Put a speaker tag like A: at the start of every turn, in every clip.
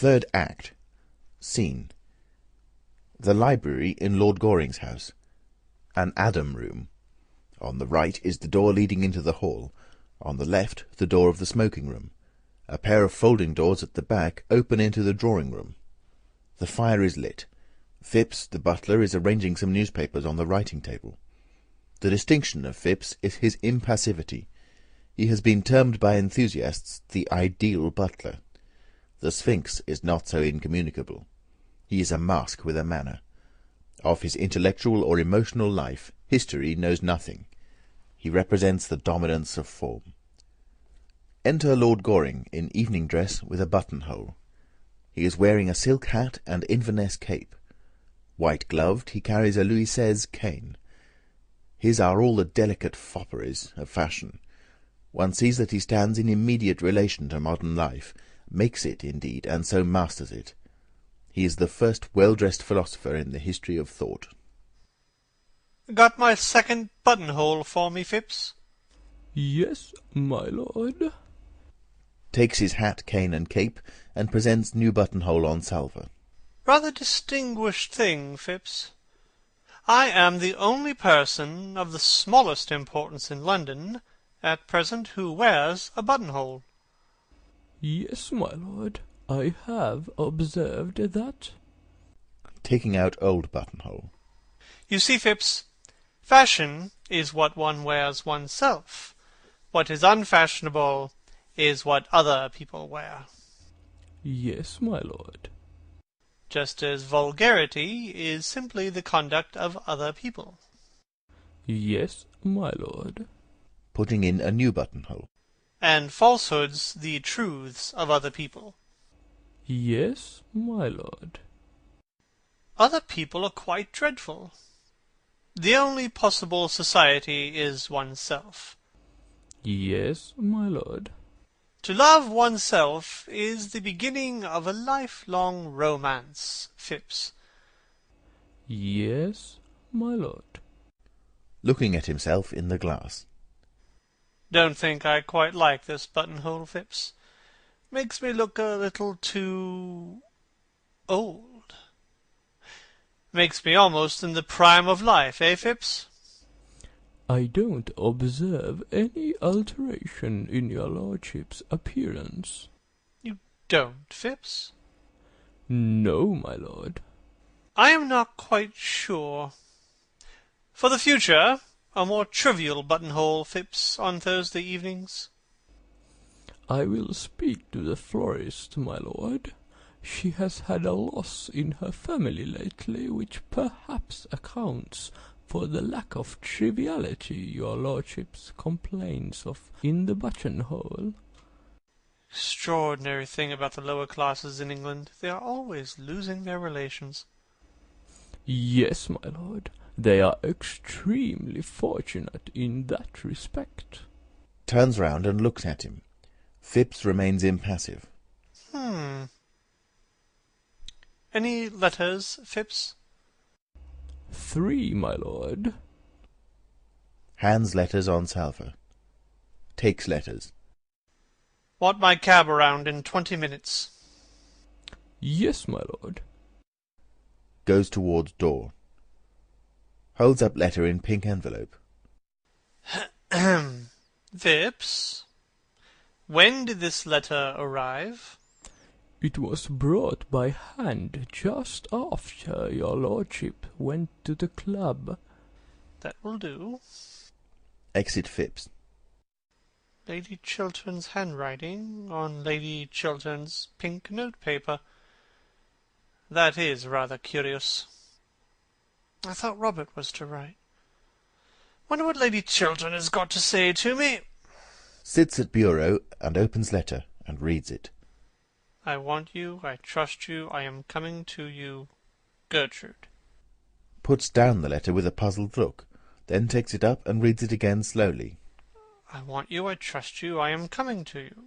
A: Third act. Scene. The library in Lord Goring's house. An Adam room. On the right is the door leading into the hall. On the left, the door of the smoking room. A pair of folding doors at the back open into the drawing room. The fire is lit. Phipps, the butler, is arranging some newspapers on the writing table. The distinction of Phipps is his impassivity. He has been termed by enthusiasts the ideal butler. The Sphinx is not so incommunicable. He is a mask with a manner. Of his intellectual or emotional life, history knows nothing. He represents the dominance of form. Enter Lord Goring, in evening dress with a buttonhole. He is wearing a silk hat and Inverness cape. White-gloved, he carries a Louis XVI cane. His are all the delicate fopperies of fashion. One sees that he stands in immediate relation to modern life, makes it, indeed, and so masters it. He is the first well-dressed philosopher in the history of thought.
B: Got my second buttonhole for me, Phipps?
C: Yes, my lord.
A: Takes his hat, cane, and cape, and presents new buttonhole on salver.
B: Rather distinguished thing, Phipps. I am the only person of the smallest importance in London at present who wears a buttonhole.
C: Yes, my lord. I have observed that.
A: Taking out old buttonhole.
B: You see, Phipps, fashion is what one wears oneself. What is unfashionable is what other people wear.
C: Yes, my lord.
B: Just as vulgarity is simply the conduct of other people.
C: Yes, my lord.
A: Putting in a new buttonhole.
B: And falsehoods the truths of other people.
C: Yes, my lord.
B: Other people are quite dreadful. The only possible society is oneself.
C: Yes, my lord.
B: To love oneself is the beginning of a lifelong romance, Phipps.
C: Yes, my lord.
A: Looking at himself in the glass.
B: Don't think I quite like this buttonhole, Phipps. Makes me look a little too old. Makes me almost in the prime of life, eh, Phipps?
C: I don't observe any alteration in your lordship's appearance.
B: You don't, Phipps?
C: No, my lord.
B: I am not quite sure. For the future, a more trivial buttonhole, Phipps, on Thursday evenings.
C: I will speak to the florist, my lord. She has had a loss in her family lately, which perhaps accounts for the lack of triviality your lordship's complains of in the buttonhole.
B: Extraordinary thing about the lower classes in England. They are always losing their relations.
C: Yes, my lord. They are extremely fortunate in that respect.
A: Turns round and looks at him. Phipps remains impassive.
B: Any letters, Phipps?
C: 3, my lord.
A: Hands letters on salver. Takes letters.
B: Want my cab around in 20 minutes.
C: Yes, my lord.
A: Goes towards door. Holds up letter in pink envelope.
B: Phipps? When did this letter arrive?
C: It was brought by hand just after your lordship went to the club.
B: That will do.
A: Exit Phipps.
B: Lady Chiltern's handwriting on Lady Chiltern's pink notepaper. That is rather curious. I thought Robert was to write. Wonder what Lady Chiltern has got to say to me.
A: Sits at bureau and opens letter and reads it.
B: I want you, I trust you, I am coming to you, Gertrude.
A: Puts down the letter with a puzzled look, then takes it up and reads it again slowly.
B: I want you, I trust you, I am coming to you.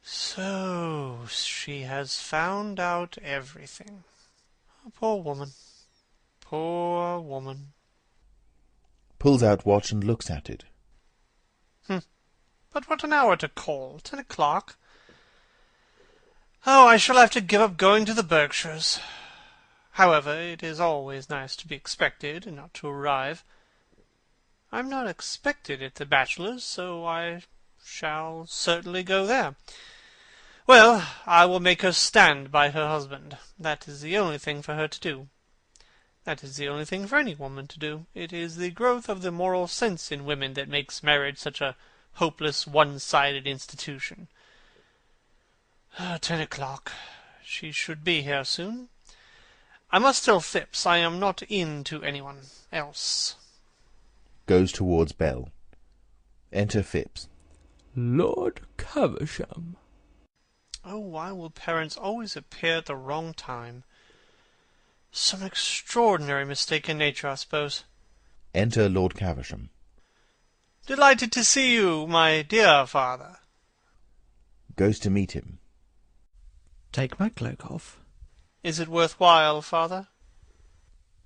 B: So she has found out everything. Poor woman. Poor woman.
A: Pulls out watch and looks at it.
B: But what an hour to call! 10 o'clock. Oh, I shall have to give up going to the Berkshires. However, it is always nice to be expected and not to arrive. I'm not expected at the Bachelors', so I shall certainly go there. Well, I will make her stand by her husband. That is the only thing for her to do. That is the only thing for any woman to do. It is the growth of the moral sense in women that makes marriage such a hopeless, one-sided institution. 10 o'clock. She should be here soon. I must tell Phipps I am not in to anyone else.
A: Goes towards bell. Enter Phipps.
C: Lord Caversham.
B: Oh, why will parents always appear at the wrong time? Some extraordinary mistake in nature, I suppose.
A: Enter Lord Caversham.
B: Delighted to see you, my dear father.
A: Goes to meet him.
D: Take my cloak off.
B: Is it worth while, father?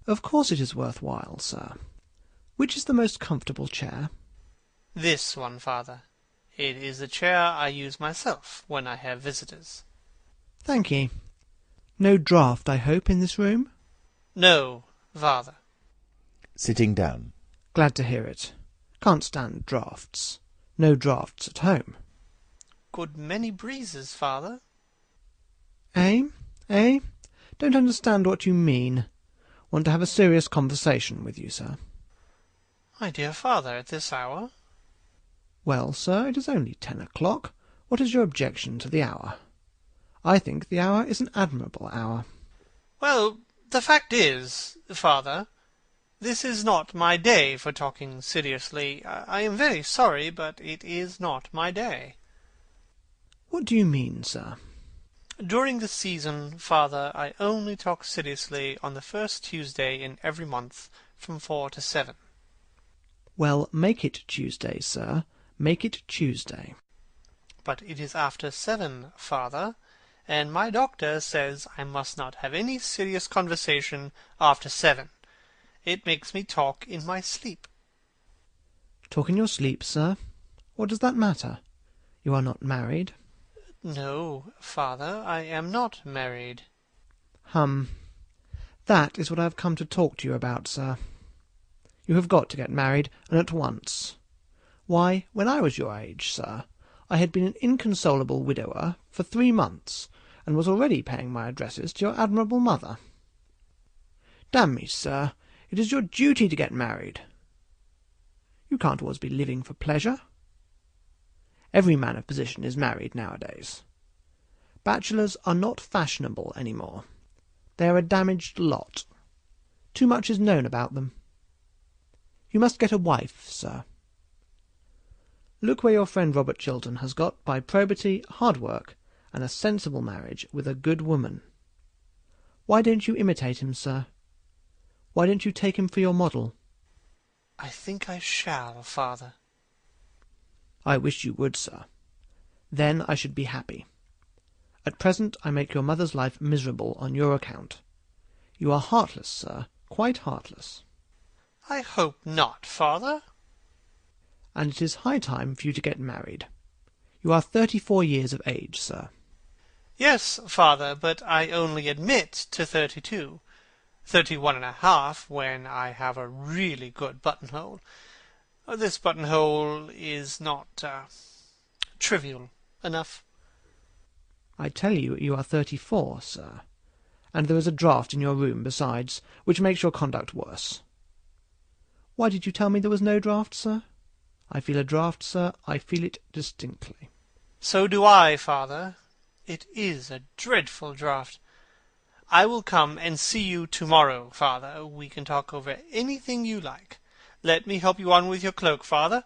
D: Of course it is worth while, sir. Which is the most comfortable chair?
B: This one, father. It is the chair I use myself when I have visitors.
D: Thank ye. No draught, I hope, in this room?
B: No, father.
A: Sitting down.
D: Glad to hear it. Can't stand draughts. No draughts at home.
B: Good many breezes, father.
D: Eh? Eh? Don't understand what you mean. Want to have a serious conversation with you, sir.
B: My dear father, at this hour?
D: Well, sir, it is only 10 o'clock. What is your objection to the hour? I think the hour is an admirable hour.
B: Well, the fact is, father, this is not my day for talking seriously. I am very sorry, but it is not my day.
D: What do you mean, sir?
B: During the season, father, I only talk seriously on the first Tuesday in every month from 4 to 7.
D: Well, make it Tuesday, sir. Make it Tuesday.
B: But it is after 7, father, and my doctor says I must not have any serious conversation after 7. It makes me talk in my sleep.
D: Talk in your sleep, sir? What does that matter? You are not married.
B: No, father, I am not married.
D: That is what I have come to talk to you about, sir. You have got to get married, and at once. Why, when I was your age, sir, I had been an inconsolable widower for 3 months, and was already paying my addresses to your admirable mother. Damn me, sir, it is your duty to get married. You can't always be living for pleasure. Every man of position is married nowadays. Bachelors are not fashionable any more. They are a damaged lot. Too much is known about them. You must get a wife, sir. Look where your friend Robert Chiltern has got by probity, hard work, and a sensible marriage with a good woman. Why don't you imitate him, sir? Why don't you take him for your model?
B: I think I shall, father.
D: I wish you would, sir. Then I should be happy. At present I make your mother's life miserable on your account. You are heartless, sir, quite heartless.
B: I hope not, father.
D: And it is high time for you to get married. You are 34 years of age, sir.
B: Yes, father, but I only admit to 32. 31.5 when I have a really good buttonhole. This buttonhole is not trivial enough.
D: I tell you, you are 34, sir. And there is a draught in your room besides, which makes your conduct worse. Why did you tell me there was no draught, sir? I feel a draught, sir. I feel it distinctly.
B: So do I, father. It is a dreadful draught. I will come and see you tomorrow, father. We can talk over anything you like. Let me help you on with your cloak, father.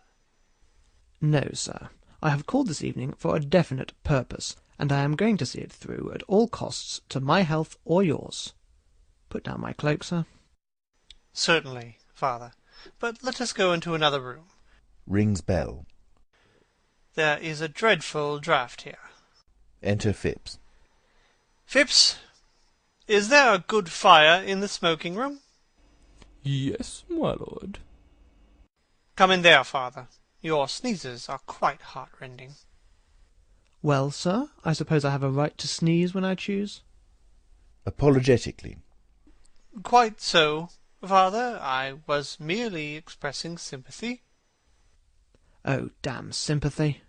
D: No, sir. I have called this evening for a definite purpose, and I am going to see it through at all costs to my health or yours. Put down my cloak, sir.
B: Certainly, father. But let us go into another room.
A: Rings bell.
B: There is a dreadful draught here.
A: Enter Phipps.
B: Phipps, is there a good fire in the smoking room?
C: Yes, my lord.
B: Come in there, father. Your sneezes are quite heart-rending.
D: Well, sir, I suppose I have a right to sneeze when I choose?
A: Apologetically.
B: Quite so, father. I was merely expressing sympathy.
D: Oh, damn sympathy.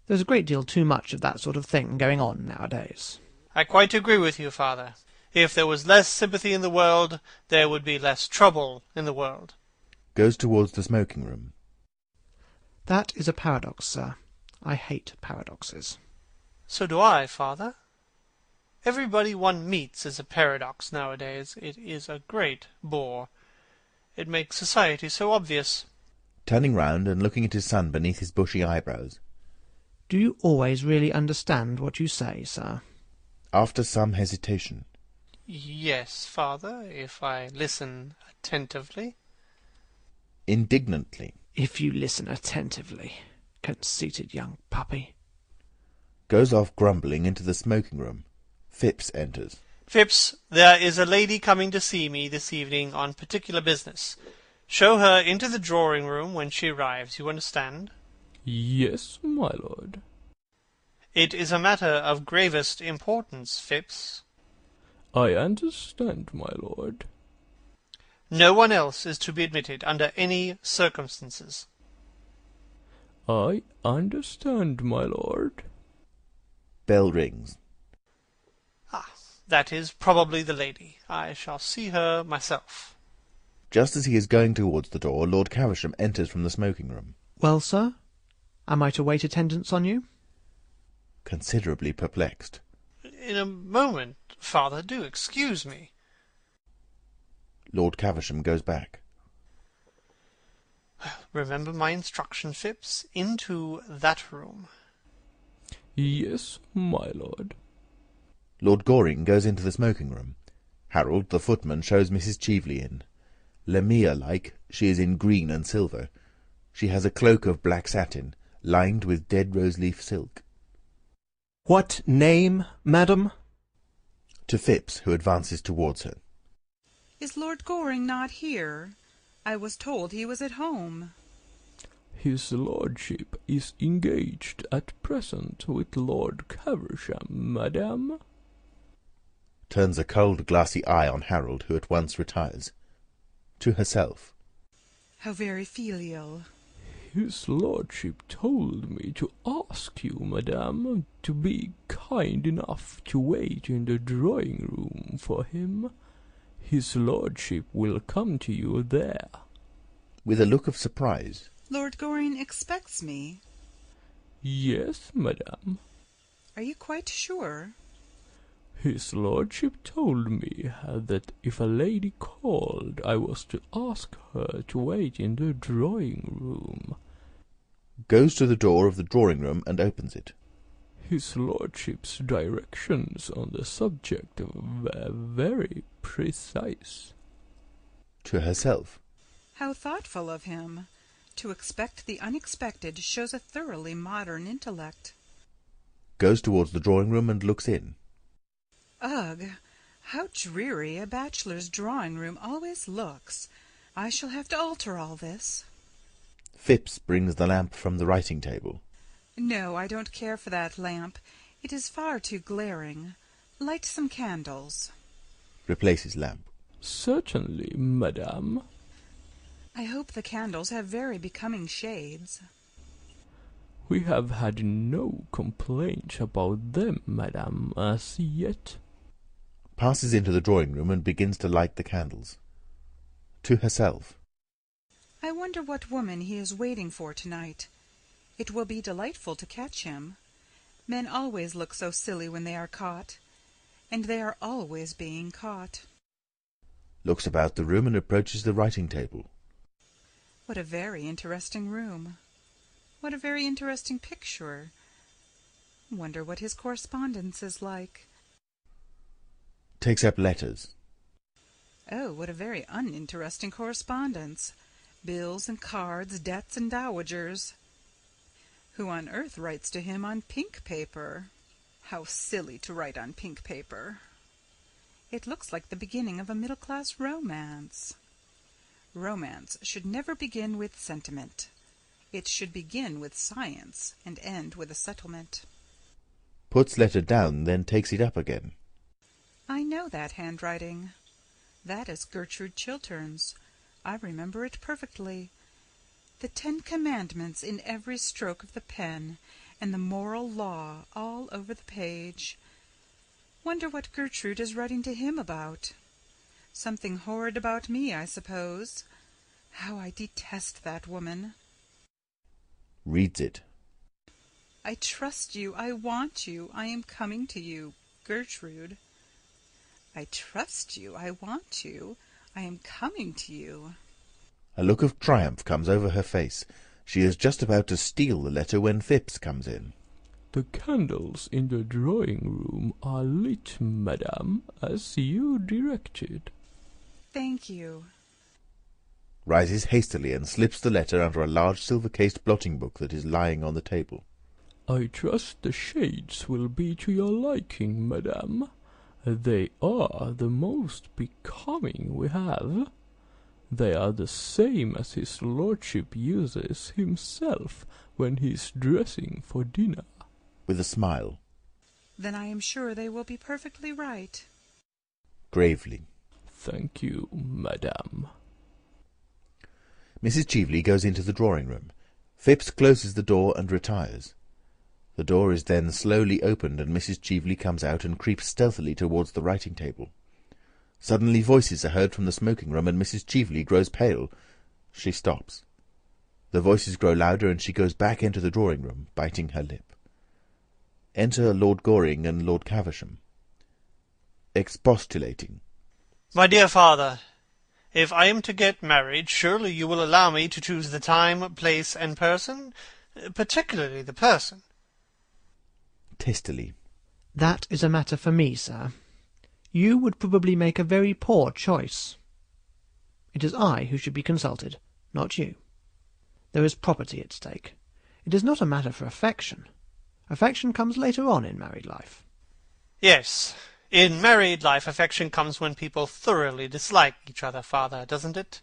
D: There's a great deal too much of that sort of thing going on nowadays.
B: I quite agree with you, father. If there was less sympathy in the world, there would be less trouble in the world.
A: Goes towards the smoking room.
D: That is a paradox, sir. I hate paradoxes.
B: So do I, father. Everybody one meets is a paradox nowadays. It is a great bore. It makes society so obvious.
A: Turning round and looking at his son beneath his bushy eyebrows.
D: Do you always really understand what you say, sir?
A: After some hesitation.
B: Yes, father, if I listen attentively.
A: Indignantly.
D: If you listen attentively. Conceited young puppy.
A: Goes off grumbling into the smoking room. Phipps enters.
B: Phipps, there is a lady coming to see me this evening on particular business. Show her into the drawing-room when she arrives, you understand?
C: Yes, my lord.
B: It is a matter of gravest importance, Phipps.
C: I understand, my lord.
B: No one else is to be admitted under any circumstances.
C: I understand, my lord.
A: Bell rings.
B: That is probably the lady. I shall see her myself.
A: Just as he is going towards the door, Lord Caversham enters from the smoking room.
D: Well, sir? Am I to wait attendance on you?
A: Considerably perplexed.
B: In a moment, father, do excuse me.
A: Lord Caversham goes back.
B: Remember my instruction, Phipps. Into that room.
C: Yes, my lord.
A: Lord Goring goes into the smoking room. Harold, the footman, shows Mrs. Cheveley in. Lamia-like, she is in green and silver. She has a cloak of black satin, lined with dead rose-leaf silk.
E: What name, madam?
A: To Phipps, who advances towards her.
F: Is Lord Goring not here? I was told he was at home.
C: His lordship is engaged at present with Lord Caversham, madam.
A: Turns a cold, glassy eye on Harold, who at once retires. To herself.
F: How very filial.
C: His lordship told me to ask you, madam, to be kind enough to wait in the drawing-room for him. His lordship will come to you there.
A: With a look of surprise.
F: Lord Goring expects me.
C: Yes, madam.
F: Are you quite sure?
C: His lordship told me that if a lady called, I was to ask her to wait in the drawing-room.
A: Goes to the door of the drawing-room and opens it.
C: His lordship's directions on the subject were very precise.
A: To herself.
F: How thoughtful of him. To expect the unexpected shows a thoroughly modern intellect.
A: Goes towards the drawing-room and looks in.
F: Ugh! How dreary a bachelor's drawing-room always looks. I shall have to alter all this.
A: Phipps brings the lamp from the writing-table.
F: No, I don't care for that lamp. It is far too glaring. Light some candles.
A: Replaces lamp.
C: Certainly, madam.
F: I hope the candles have very becoming shades.
C: We have had no complaint about them, madam, as yet.
A: Passes into the drawing-room and begins to light the candles. To herself.
F: I wonder what woman he is waiting for tonight. It will be delightful to catch him. Men always look so silly when they are caught, and they are always being caught.
A: Looks about the room and approaches the writing-table.
F: What a very interesting room. What a very interesting picture. Wonder what his correspondence is like.
A: Takes up letters.
F: Oh, what a very uninteresting correspondence. Bills and cards, debts and dowagers. Who on earth writes to him on pink paper? How silly to write on pink paper. It looks like the beginning of a middle-class romance. Romance should never begin with sentiment. It should begin with science and end with a settlement.
A: puts letter down, then takes it up again.
F: I know that handwriting. That is Gertrude Chiltern's. I remember it perfectly. The 10 Commandments in every stroke of the pen, and the moral law all over the page. Wonder what Gertrude is writing to him about. Something horrid about me, I suppose. How I detest that woman.
A: Reads it.
F: I trust you. I want you. I am coming to you, Gertrude. I trust you. I want you. I am coming to you.
A: A look of triumph comes over her face. She is just about to steal the letter when Phipps comes in.
C: The candles in the drawing-room are lit, madam, as you directed.
F: Thank you.
A: Rises hastily and slips the letter under a large silver-cased blotting-book that is lying on the table.
C: I trust the shades will be to your liking, madam. They are the most becoming we have. They are the same as his lordship uses himself when he's dressing for dinner.
A: With a smile.
F: Then I am sure they will be perfectly right.
A: Gravely.
C: Thank you, madam.
A: Mrs. Cheveley goes into the drawing-room. Phipps closes the door and retires. The door is then slowly opened, and Mrs. Cheveley comes out and creeps stealthily towards the writing-table. Suddenly voices are heard from the smoking-room, and Mrs. Cheveley grows pale. She stops. The voices grow louder, and she goes back into the drawing-room, biting her lip. Enter Lord Goring and Lord Caversham. Expostulating.
B: My dear father, if I am to get married, surely you will allow me to choose the time, place, and person, particularly the person.
A: Testily.
D: That is a matter for me, sir. You would probably make a very poor choice. It is I who should be consulted, not you. There is property at stake. It is not a matter for affection. Affection comes later on in married life.
B: Yes, in married life affection comes when people thoroughly dislike each other, father, doesn't it?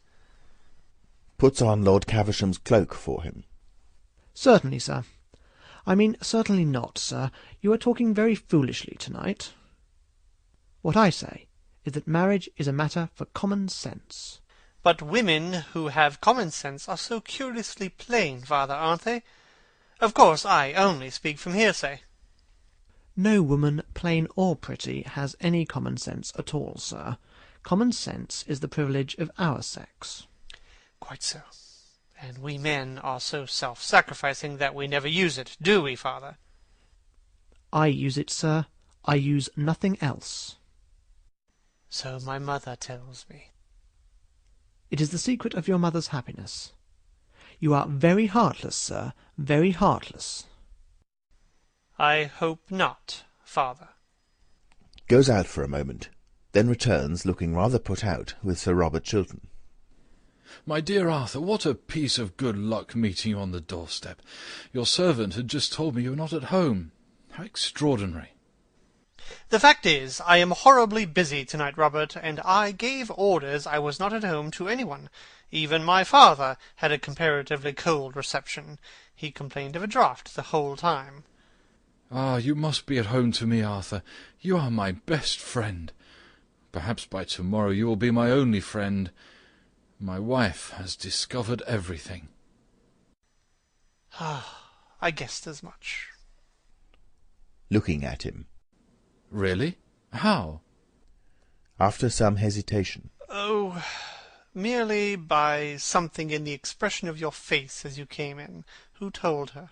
A: Puts on Lord Caversham's cloak for him.
D: Certainly, sir. I mean, certainly not, sir. You are talking very foolishly tonight. What I say is that marriage is a matter for common sense.
B: But women who have common sense are so curiously plain, father, aren't they? Of course, I only speak from hearsay.
D: No woman, plain or pretty, has any common sense at all, sir. Common sense is the privilege of our sex.
B: Quite so. And we men are so self-sacrificing that we never use it, do we, father?
D: I use it, sir. I use nothing else.
B: So my mother tells me.
D: It is the secret of your mother's happiness. You are very heartless, sir, very heartless.
B: I hope not, father.
A: Goes out for a moment, then returns, looking rather put out, with Sir Robert Chiltern.
G: My dear Arthur, what a piece of good luck meeting you on the doorstep. Your servant had just told me you were not at home. How extraordinary.
B: The fact is, I am horribly busy tonight, Robert, and I gave orders I was not at home to anyone. Even my father had a comparatively cold reception. He complained of a draught the whole time.
G: Ah, you must be at home to me, Arthur. You are my best friend. Perhaps by tomorrow you will be my only friend. My wife has discovered everything.
B: I guessed as much.
A: Looking at him.
G: Really? How?
A: After some hesitation.
B: Oh, merely by something in the expression of your face as you came in. Who told her?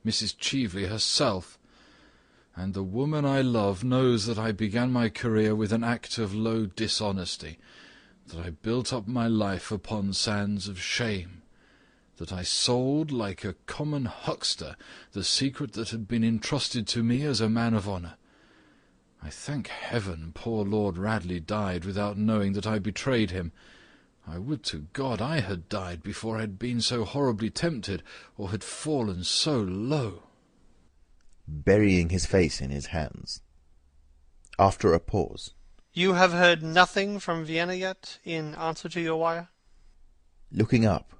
G: Mrs. Cheveley herself. And the woman I love knows that I began my career with an act of low dishonesty, that I built up my life upon sands of shame, that I sold like a common huckster the secret that had been entrusted to me as a man of honour. I thank heaven poor Lord Radley died without knowing that I betrayed him. I would to God I had died before I had been so horribly tempted, or had fallen so low.
A: Burying his face in his hands. After a pause.
B: You have heard nothing from Vienna yet, in answer to your wire?
A: Looking up.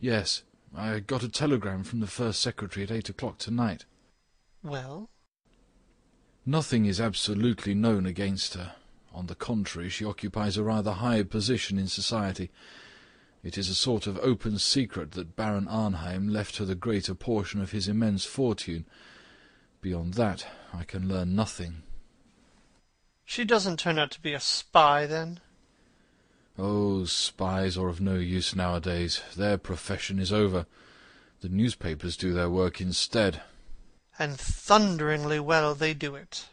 G: Yes, I got a telegram from the first secretary at 8 o'clock tonight.
B: Well,
G: Nothing is absolutely known against her. On the contrary, she occupies a rather high position in society. It is a sort of open secret that Baron Arnheim left her the greater portion of his immense fortune. Beyond that, I can learn nothing.
B: She doesn't turn out to be a spy, then?
G: Oh, spies are of no use nowadays. Their profession is over. The newspapers do their work instead.
B: And thunderingly well they do it.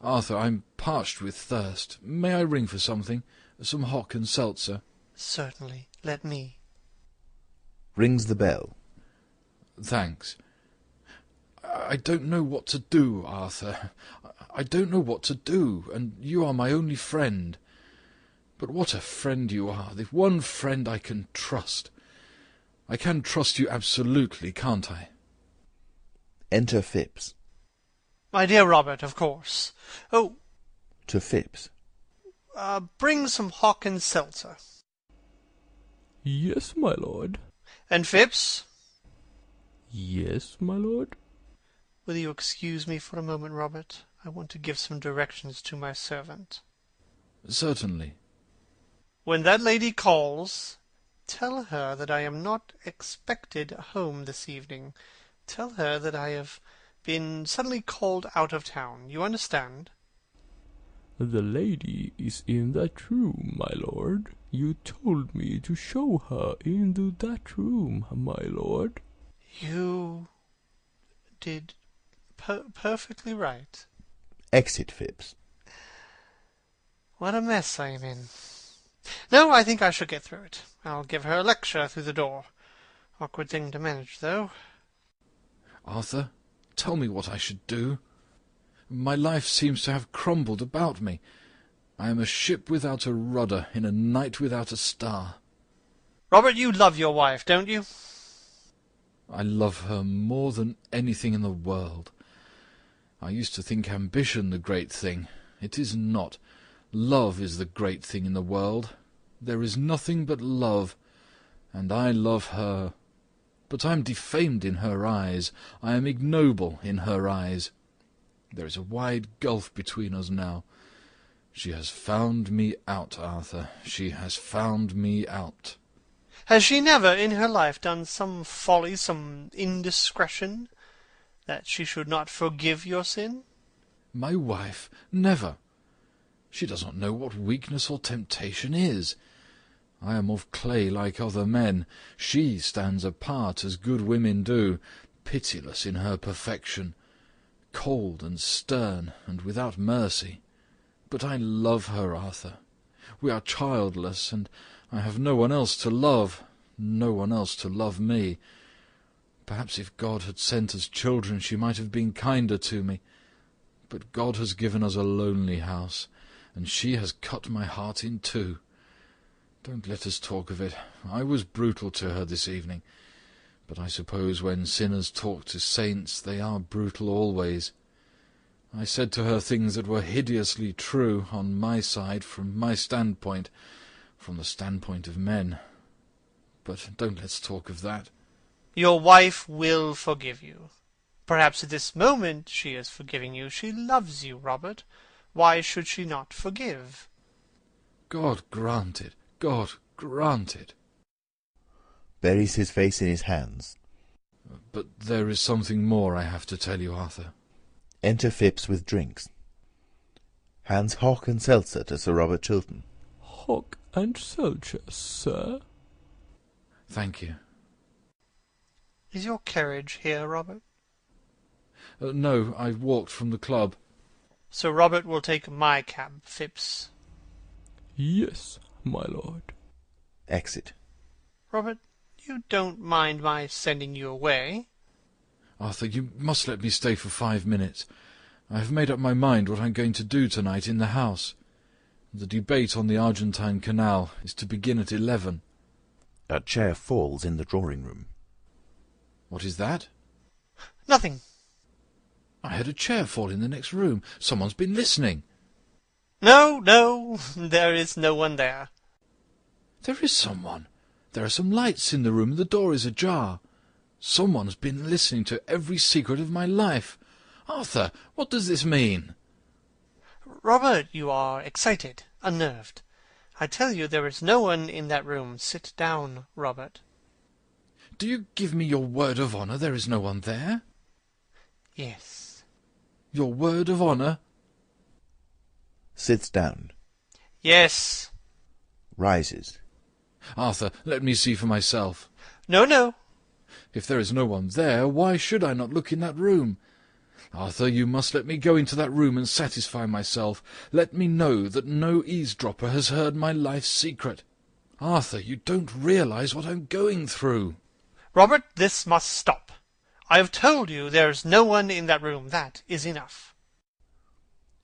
G: Arthur, I'm parched with thirst. May I ring for something? Some hock and seltzer?
B: Certainly. Let me.
A: Rings the bell.
G: Thanks. I don't know what to do, Arthur. I don't know what to do, and you are my only friend. But what a friend you are, the one friend I can trust. I can trust you absolutely, can't I?
A: Enter Phipps.
B: My dear Robert, of course. Oh,
A: To Phipps.
B: bring some hock and seltzer.
C: Yes, my lord.
B: And Phipps,
C: Yes, my lord.
B: will you excuse me for a moment, Robert? I want to give some directions to my servant.
G: Certainly.
B: When that lady calls, tell her that I am not expected home this evening. Tell her that I have been suddenly called out of town. You understand?
C: The lady is in that room, my lord. You told me to show her into that room, my lord.
B: You did perfectly right.
A: Exit Phipps.
B: What a mess I am in. No, I think I shall get through it. I'll give her a lecture through the door. Awkward thing to manage, though.
G: Arthur, tell me what I should do. My life seems to have crumbled about me. I am a ship without a rudder in a night without a star.
B: Robert, you love your wife, don't you?
G: I love her more than anything in the world. I used to think ambition the great thing. It is not. Love is the great thing in the world. There is nothing but love, and I love her. But I am defamed in her eyes. I am ignoble in her eyes. There is a wide gulf between us now. She has found me out, Arthur. She has found me out.
B: Has she never in her life done some folly, some indiscretion, that she should not forgive your sin?
G: My wife? Never. She does not know what weakness or temptation is. I am of clay like other men. She stands apart as good women do, pitiless in her perfection, cold and stern and without mercy. But I love her, Arthur. We are childless, and I have no one else to love, no one else to love me. Perhaps if God had sent us children, she might have been kinder to me. But God has given us a lonely house, and she has cut my heart in two. Don't let us talk of it. I was brutal to her this evening, but I suppose when sinners talk to saints, they are brutal always. I said to her things that were hideously true on my side, from my standpoint, from the standpoint of men. But don't let's talk of that.
B: Your wife will forgive you. Perhaps at this moment she is forgiving you. She loves you, Robert. Why should she not forgive?
G: God grant it. God grant it.
A: Buries his face in his hands.
G: But there is something more I have to tell you, Arthur.
A: Enter Phipps with drinks. Hands hock and seltzer to Sir Robert Chiltern.
C: Hock and seltzer, sir.
G: Thank you.
B: Is your carriage here, Robert?
G: No, I walked from the club.
B: Sir Robert will take my cab, Phipps.
C: Yes, my lord.
A: Exit.
B: Robert, you don't mind my sending you away?
G: Arthur, you must let me stay for 5 minutes. I have made up my mind what I'm going to do tonight in the house. The debate on the Argentine Canal is to begin at 11.
A: A chair falls in the drawing-room.
G: What is that?
B: Nothing.
G: I heard a chair fall in the next room. Someone's been listening.
B: No, there is no one there.
G: There is someone. There are some lights in the room, and the door is ajar. Someone's been listening to every secret of my life. Arthur, what does this mean?
B: Robert, you are excited, unnerved. I tell you there is no one in that room. Sit down, Robert.
G: Do you give me your word of honour there is no one there?
B: Yes.
G: Your word of honour?
A: Sits down.
B: Yes.
A: Rises.
G: Arthur, let me see for myself.
B: No, no.
G: If there is no one there, why should I not look in that room? Arthur, you must let me go into that room and satisfy myself. Let me know that no eavesdropper has heard my life's secret. Arthur, you don't realize what I'm going through.
B: Robert, this must stop. I have told you there is no one in that room. That is enough.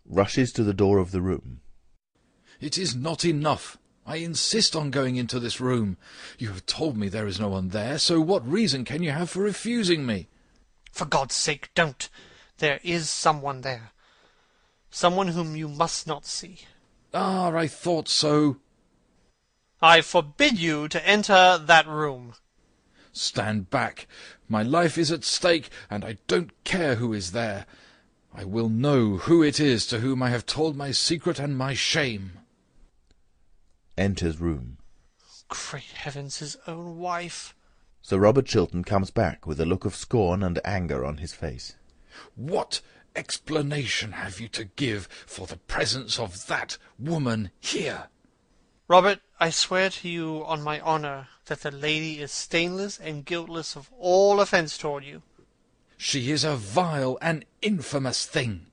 A: Rushes to the door of the room.
G: It is not enough. I insist on going into this room. You have told me there is no one there, so what reason can you have for refusing me?
B: For God's sake, don't. There is someone there. Someone whom you must not see.
G: Ah, I thought so.
B: I forbid you to enter that room.
G: Stand back. My life is at stake, and I don't care who is there. I will know who it is to whom I have told my secret and my shame.
A: Enters room.
B: Great heavens, his own wife.
A: Sir Robert Chiltern comes back with a look of scorn and anger on his face.
G: What explanation have you to give for the presence of that woman here?
B: Robert, I swear to you on my honour that the lady is stainless and guiltless of all offence toward you.
G: She is a vile and infamous thing.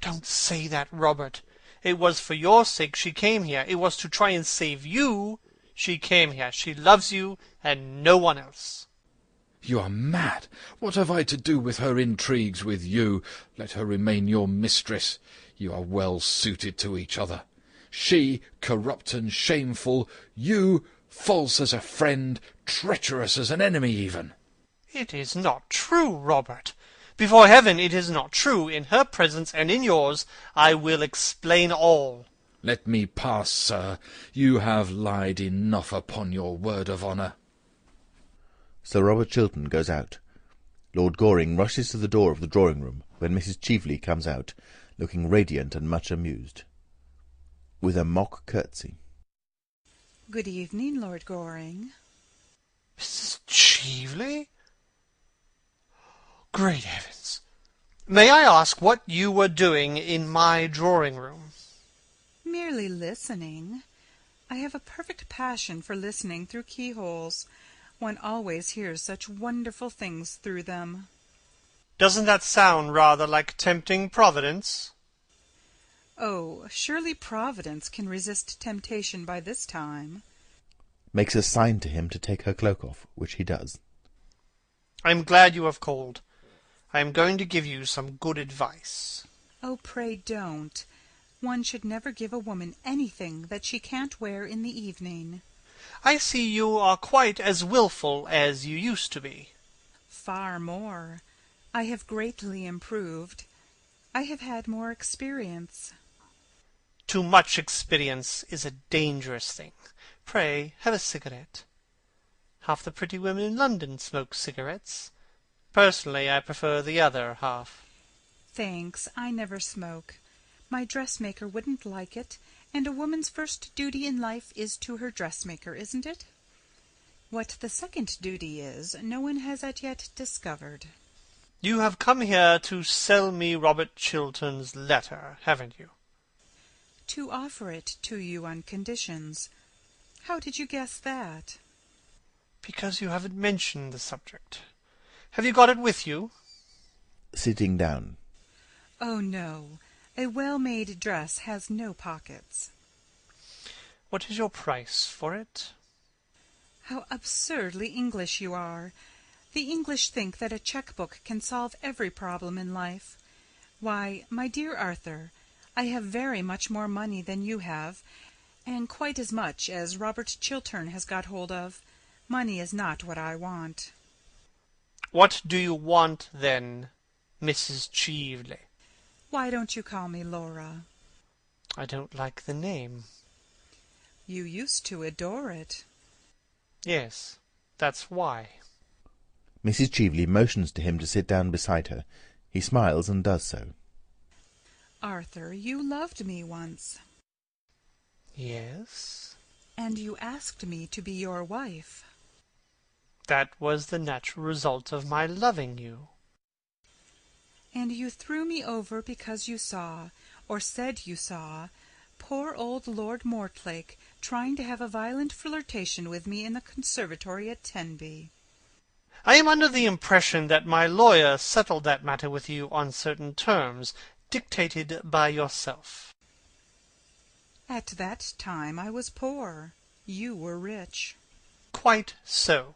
B: Don't say that, Robert. It was for your sake she came here. It was to try and save you she came here. She loves you and no one else.
G: You are mad. What have I to do with her intrigues with you? Let her remain your mistress. You are well suited to each other. She, corrupt and shameful, you, false as a friend, treacherous as an enemy even.
B: It is not true, Robert. Before heaven, it is not true. In her presence and in yours, I will explain all.
G: Let me pass, sir. You have lied enough upon your word of honour.
A: Sir Robert Chiltern goes out. Lord Goring rushes to the door of the drawing-room when Mrs. Cheveley comes out, looking radiant and much amused. With a mock curtsy.
F: Good evening, Lord Goring.
B: Mrs. Cheveley? Great heavens! May I ask what you were doing in my drawing-room?
F: Merely listening. I have a perfect passion for listening through keyholes. One always hears such wonderful things through them.
B: Doesn't that sound rather like tempting Providence?
F: Oh, surely Providence can resist temptation by this time.
A: Makes a sign to him to take her cloak off, which he does.
B: I am glad you have called. I am going to give you some good advice.
F: Oh, pray don't. One should never give a woman anything that she can't wear in the evening.
B: I see you are quite as wilful as you used to be.
F: Far more. I have greatly improved. I have had more experience.
B: Too much experience is a dangerous thing. Pray, have a cigarette. Half the pretty women in London smoke cigarettes. Personally, I prefer the other half.
F: Thanks, I never smoke. My dressmaker wouldn't like it, and a woman's first duty in life is to her dressmaker, isn't it? What the second duty is, no one has as yet discovered.
B: You have come here to sell me Robert Chiltern's letter, haven't you?
F: To offer it to you on conditions. How did you guess that?
B: Because you haven't mentioned the subject. Have you got it with you?
A: Sitting down.
F: Oh, no. A well-made dress has no pockets.
B: What is your price for it?
F: How absurdly English you are. The English think that a cheque-book can solve every problem in life. Why, my dear Arthur, I have very much more money than you have, and quite as much as Robert Chiltern has got hold of. Money is not what I want.
B: What do you want, then, Mrs. Cheveley?
F: Why don't you call me Laura?
B: I don't like the name.
F: You used to adore it.
B: Yes, that's why.
A: Mrs. Cheveley motions to him to sit down beside her. He smiles and does so.
F: Arthur, you loved me once,
B: Yes,
F: and you asked me to be your wife.
B: that was the natural result of my loving you.
F: And you threw me over because you saw, or said you saw, poor old Lord Mortlake trying to have a violent flirtation with me in the conservatory at Tenby.
B: I am under the impression that my lawyer settled that matter with you on certain terms, dictated by yourself.
F: At that time I was poor. You were rich.
B: Quite so.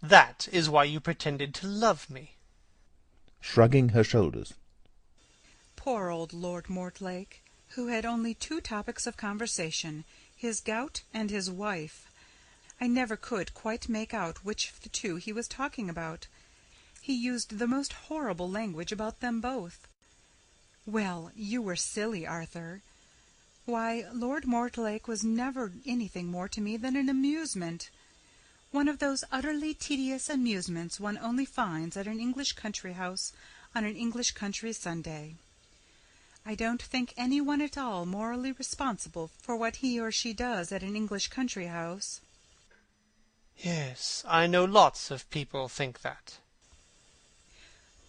B: That is why you pretended to love me.
A: Shrugging her shoulders.
F: Poor old Lord Mortlake, who had only two topics of conversation, his gout and his wife. I never could quite make out which of the two he was talking about. He used the most horrible language about them both. Well, you were silly, Arthur. Why, Lord Mortlake was never anything more to me than an amusement. One of those utterly tedious amusements one only finds at an English country house on an English country Sunday. I don't think any one at all morally responsible for what he or she does at an English country house.
B: Yes, I know lots of people think that.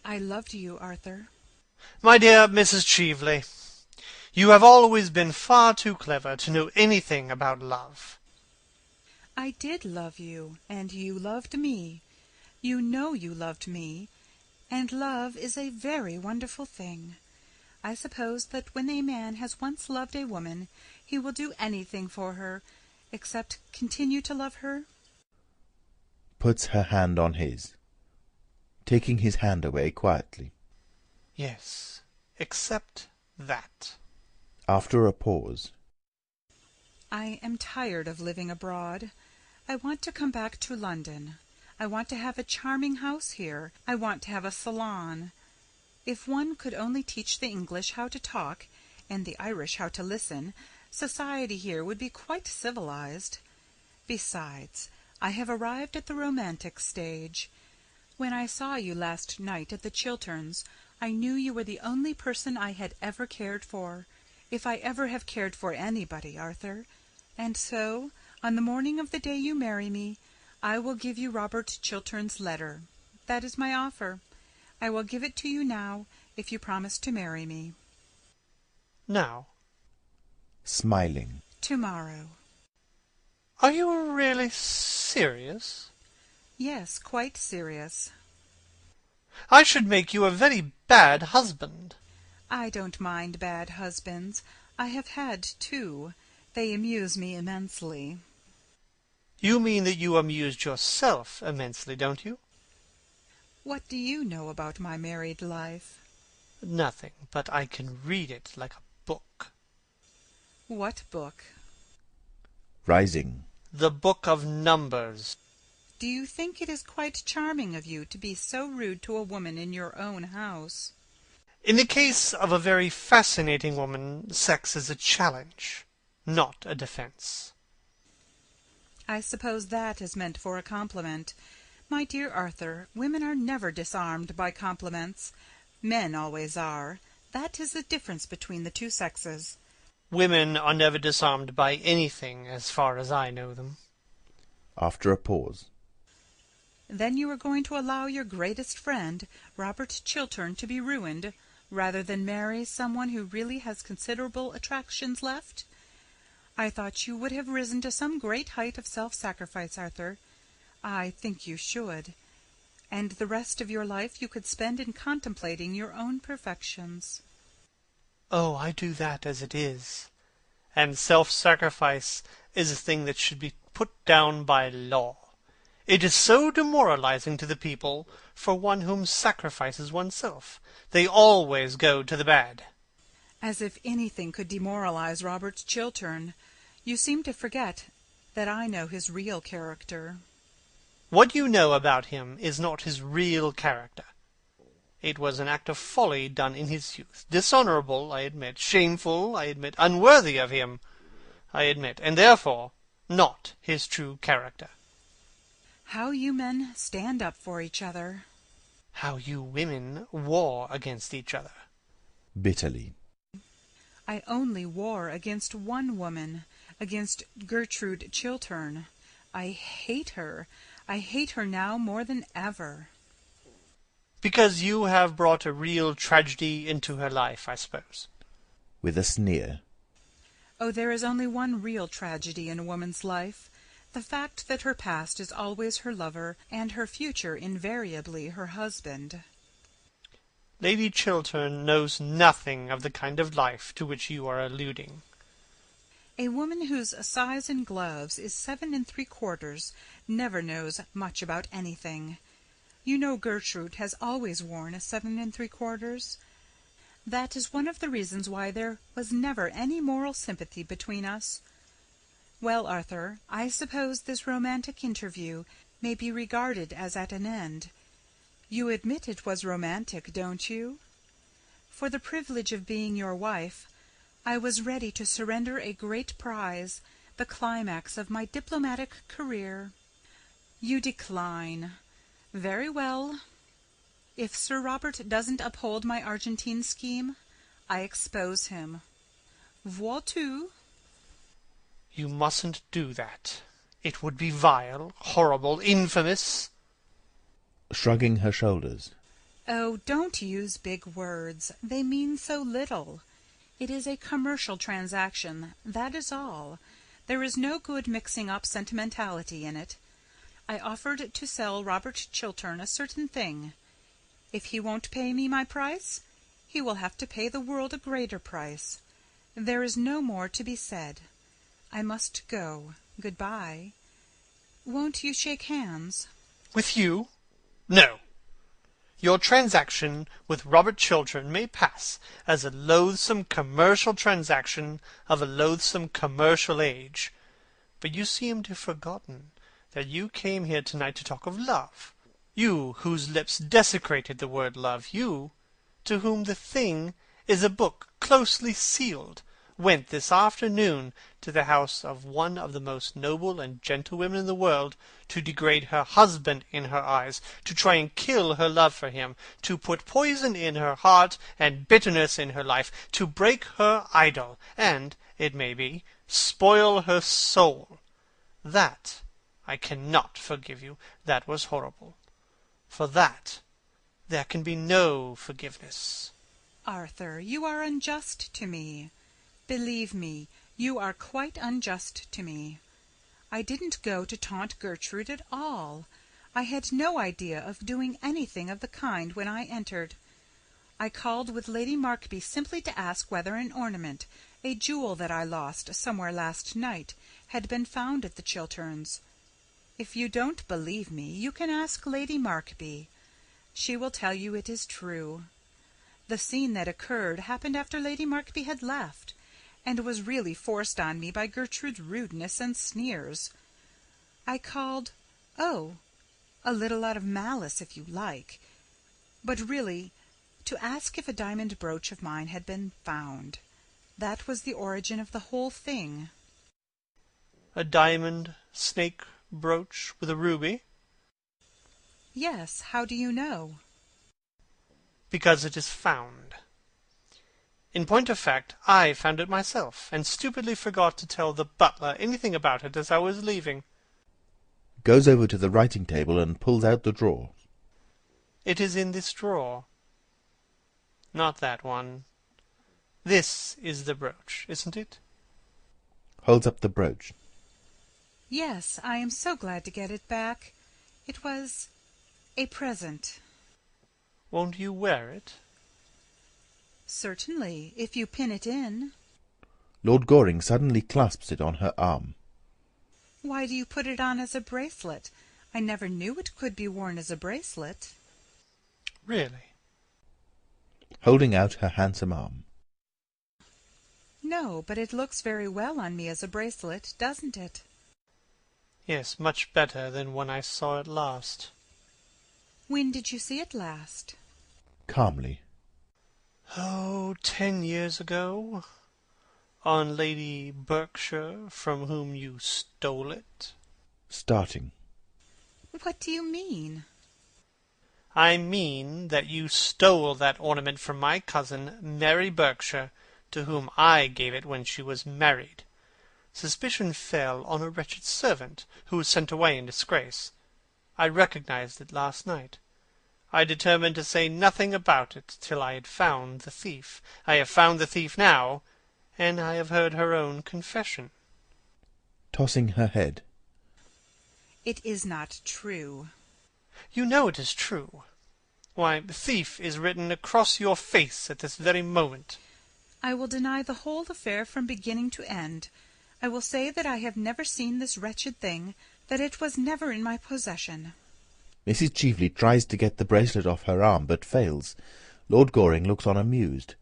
F: I loved you, Arthur.
B: My dear Mrs. Cheveley, you have always been far too clever to know anything about love.
F: I did love you, and you loved me. You know you loved me, and love is a very wonderful thing. I suppose that when a man has once loved a woman, he will do anything for her, except continue to love her.
A: Puts her hand on his, taking his hand away quietly.
B: Yes, except that.
A: After a pause.
F: I am tired of living abroad. I want to come back to London. I want to have a charming house here. I want to have a salon. If one could only teach the English how to talk, and the Irish how to listen, society here would be quite civilized. Besides, I have arrived at the romantic stage. When I saw you last night at the Chilterns, I knew you were the only person I had ever cared for, if I ever have cared for anybody, Arthur. And so, on the morning of the day you marry me, I will give you Robert Chiltern's letter. That is my offer. I will give it to you now, if you promise to marry me.
B: Now,
A: Smiling.
F: Tomorrow.
B: are you really serious?
F: Yes, quite serious.
B: I should make you a very bad husband.
F: I don't mind bad husbands. I have had two. They amuse me immensely.
B: You mean that you amused yourself immensely, don't you?
F: What do you know about my married life?
B: Nothing, but I can read it like a book.
F: What book?
A: Rising.
B: The book of numbers.
F: Do you think it is quite charming of you to be so rude to a woman in your own house?
B: In the case of a very fascinating woman, sex is a challenge, not a defense.
F: I suppose that is meant for a compliment. My dear Arthur, women are never disarmed by compliments. Men always are. That is the difference between the two sexes.
B: Women are never disarmed by anything, as far as I know them.
A: After a pause.
F: Then you are going to allow your greatest friend, Robert Chiltern, to be ruined, rather than marry someone who really has considerable attractions left? I thought you would have risen to some great height of self-sacrifice, Arthur. I think you should. And the rest of your life you could spend in contemplating your own perfections.
B: Oh, I do that as it is. And self-sacrifice is a thing that should be put down by law. It is so demoralizing to the people for one whom sacrifices oneself. They always go to the bad.
F: As if anything could demoralize Robert Chiltern. You seem to forget that I know his real character.
B: What you know about him is not his real character. It was an act of folly done in his youth. Dishonorable, I admit. Shameful, I admit. Unworthy of him, I admit. And therefore, not his true character.
F: How you men stand up for each other.
B: how you women war against each other.
A: Bitterly.
F: I only war against one woman, against Gertrude Chiltern. I hate her. I hate her now more than ever.
B: Because you have brought a real tragedy into her life, I suppose.
A: With a sneer.
F: Oh, there is only one real tragedy in a woman's life. The fact that her past is always her lover, and her future invariably her husband.
B: Lady Chiltern knows nothing of the kind of life to which you are alluding.
F: A woman whose size in gloves is 7 3/4 never knows much about anything. You know Gertrude has always worn a 7 3/4. That is one of the reasons why there was never any moral sympathy between us. Well, Arthur, I suppose this romantic interview may be regarded as at an end. You admit it was romantic, don't you? For the privilege of being your wife, I was ready to surrender a great prize, the climax of my diplomatic career. You decline. Very well. If Sir Robert doesn't uphold my Argentine scheme, I expose him. Vois tu?
B: You mustn't do that. It would be vile, horrible, infamous.
A: Shrugging her shoulders.
F: Oh, don't use big words. They mean so little. It is a commercial transaction, that is all. There is no good mixing up sentimentality in it. I offered to sell Robert Chiltern a certain thing. If he won't pay me my price, he will have to pay the world a greater price. There is no more to be said. I must go. Good-bye. Won't you shake hands?
B: With you? No. Your transaction with Robert Chiltern may pass as a loathsome commercial transaction of a loathsome commercial age. But you seem to have forgotten that you came here tonight to talk of love. You, whose lips desecrated the word love, you, to whom the thing is a book closely sealed, went this afternoon to the house of one of the most noble and gentle women in the world, to degrade her husband in her eyes, to try and kill her love for him, to put poison in her heart and bitterness in her life, to break her idol, and, it may be, spoil her soul. That I cannot forgive you. That was horrible. For that there can be no forgiveness.
F: Arthur, you are unjust to me. Believe me, you are quite unjust to me. I didn't go to taunt Gertrude at all. I had no idea of doing anything of the kind when I entered. I called with Lady Markby simply to ask whether an ornament, a jewel that I lost somewhere last night, had been found at the Chilterns. If you don't believe me, you can ask Lady Markby. She will tell you it is true. The scene that occurred happened after Lady Markby had left, and was really forced on me by Gertrude's rudeness and sneers. I called, oh, a little out of malice, if you like, but really to ask if a diamond brooch of mine had been found. That was the origin of the whole thing.
B: A diamond snake brooch with a ruby?
F: Yes, how do you know?
B: Because it is found. In point of fact, I found it myself, and stupidly forgot to tell the butler anything about it as I was leaving.
A: Goes over to the writing table and pulls out the drawer.
B: It is in this drawer. Not that one. This is the brooch, isn't it?
A: Holds up the brooch.
F: Yes, I am so glad to get it back. It was a present.
B: Won't you wear it?
F: Certainly, if you pin it in.
A: Lord Goring suddenly clasps it on her arm.
F: Why do you put it on as a bracelet? I never knew it could be worn as a bracelet.
B: Really?
A: Holding out her handsome arm.
F: No, but it looks very well on me as a bracelet, doesn't it?
B: Yes, much better than when I saw it last.
F: When did you see it last?
A: Calmly.
B: Oh, 10 years ago. On Lady Berkshire, from whom you stole it.
A: Starting.
F: What do you mean?
B: I mean that you stole that ornament from my cousin, Mary Berkshire, to whom I gave it when she was married. Suspicion fell on a wretched servant, who was sent away in disgrace. I recognized it last night. I determined to say nothing about it till I had found the thief. I have found the thief now, and I have heard her own confession.
A: Tossing her head.
F: It is not true.
B: You know it is true. Why, the thief is written across your face at this very moment.
F: I will deny the whole affair from beginning to end. I will say that I have never seen this wretched thing, that it was never in my possession.
A: Mrs. Cheveley tries to get the bracelet off her arm, but fails. Lord Goring looks on amused.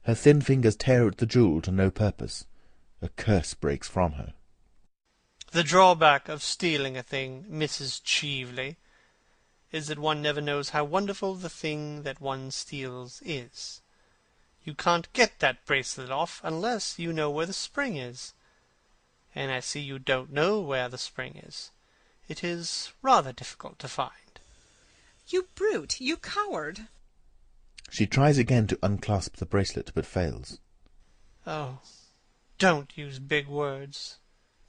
A: Her thin fingers tear at the jewel to no purpose. A curse breaks from her.
B: The drawback of stealing a thing, Mrs. Cheveley, is that one never knows how wonderful the thing that one steals is. You can't get that bracelet off unless you know where the spring is. And I see you don't know where the spring is. It is rather difficult to find.
F: You brute! You coward!
A: She tries again to unclasp the bracelet, but fails.
B: Oh, don't use big words.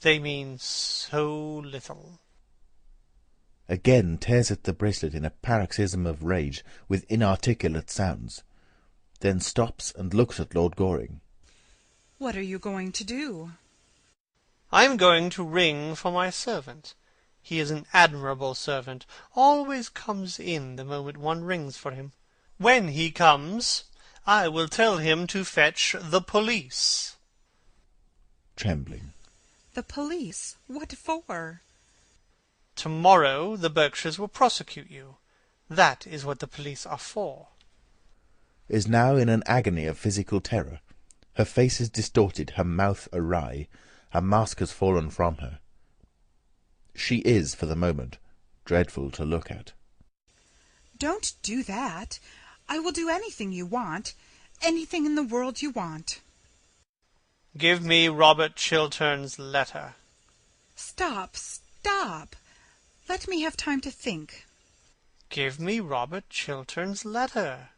B: They mean so little.
A: Again tears at the bracelet in a paroxysm of rage, with inarticulate sounds. Then stops and looks at Lord Goring.
F: What are you going to do?
B: I am going to ring for my servant. He is an admirable servant, always comes in the moment one rings for him. When he comes, I will tell him to fetch the police.
A: Trembling.
F: The police? What for?
B: Tomorrow the Berkshires will prosecute you. That is what the police are for.
A: Is now in an agony of physical terror. Her face is distorted, her mouth awry. Her mask has fallen from her. She is, for the moment, dreadful to look at.
F: Don't do that. I will do anything you want. Anything in the world you want.
B: Give me Robert Chiltern's letter.
F: Stop, stop. Let me have time to think.
B: Give me Robert Chiltern's letter.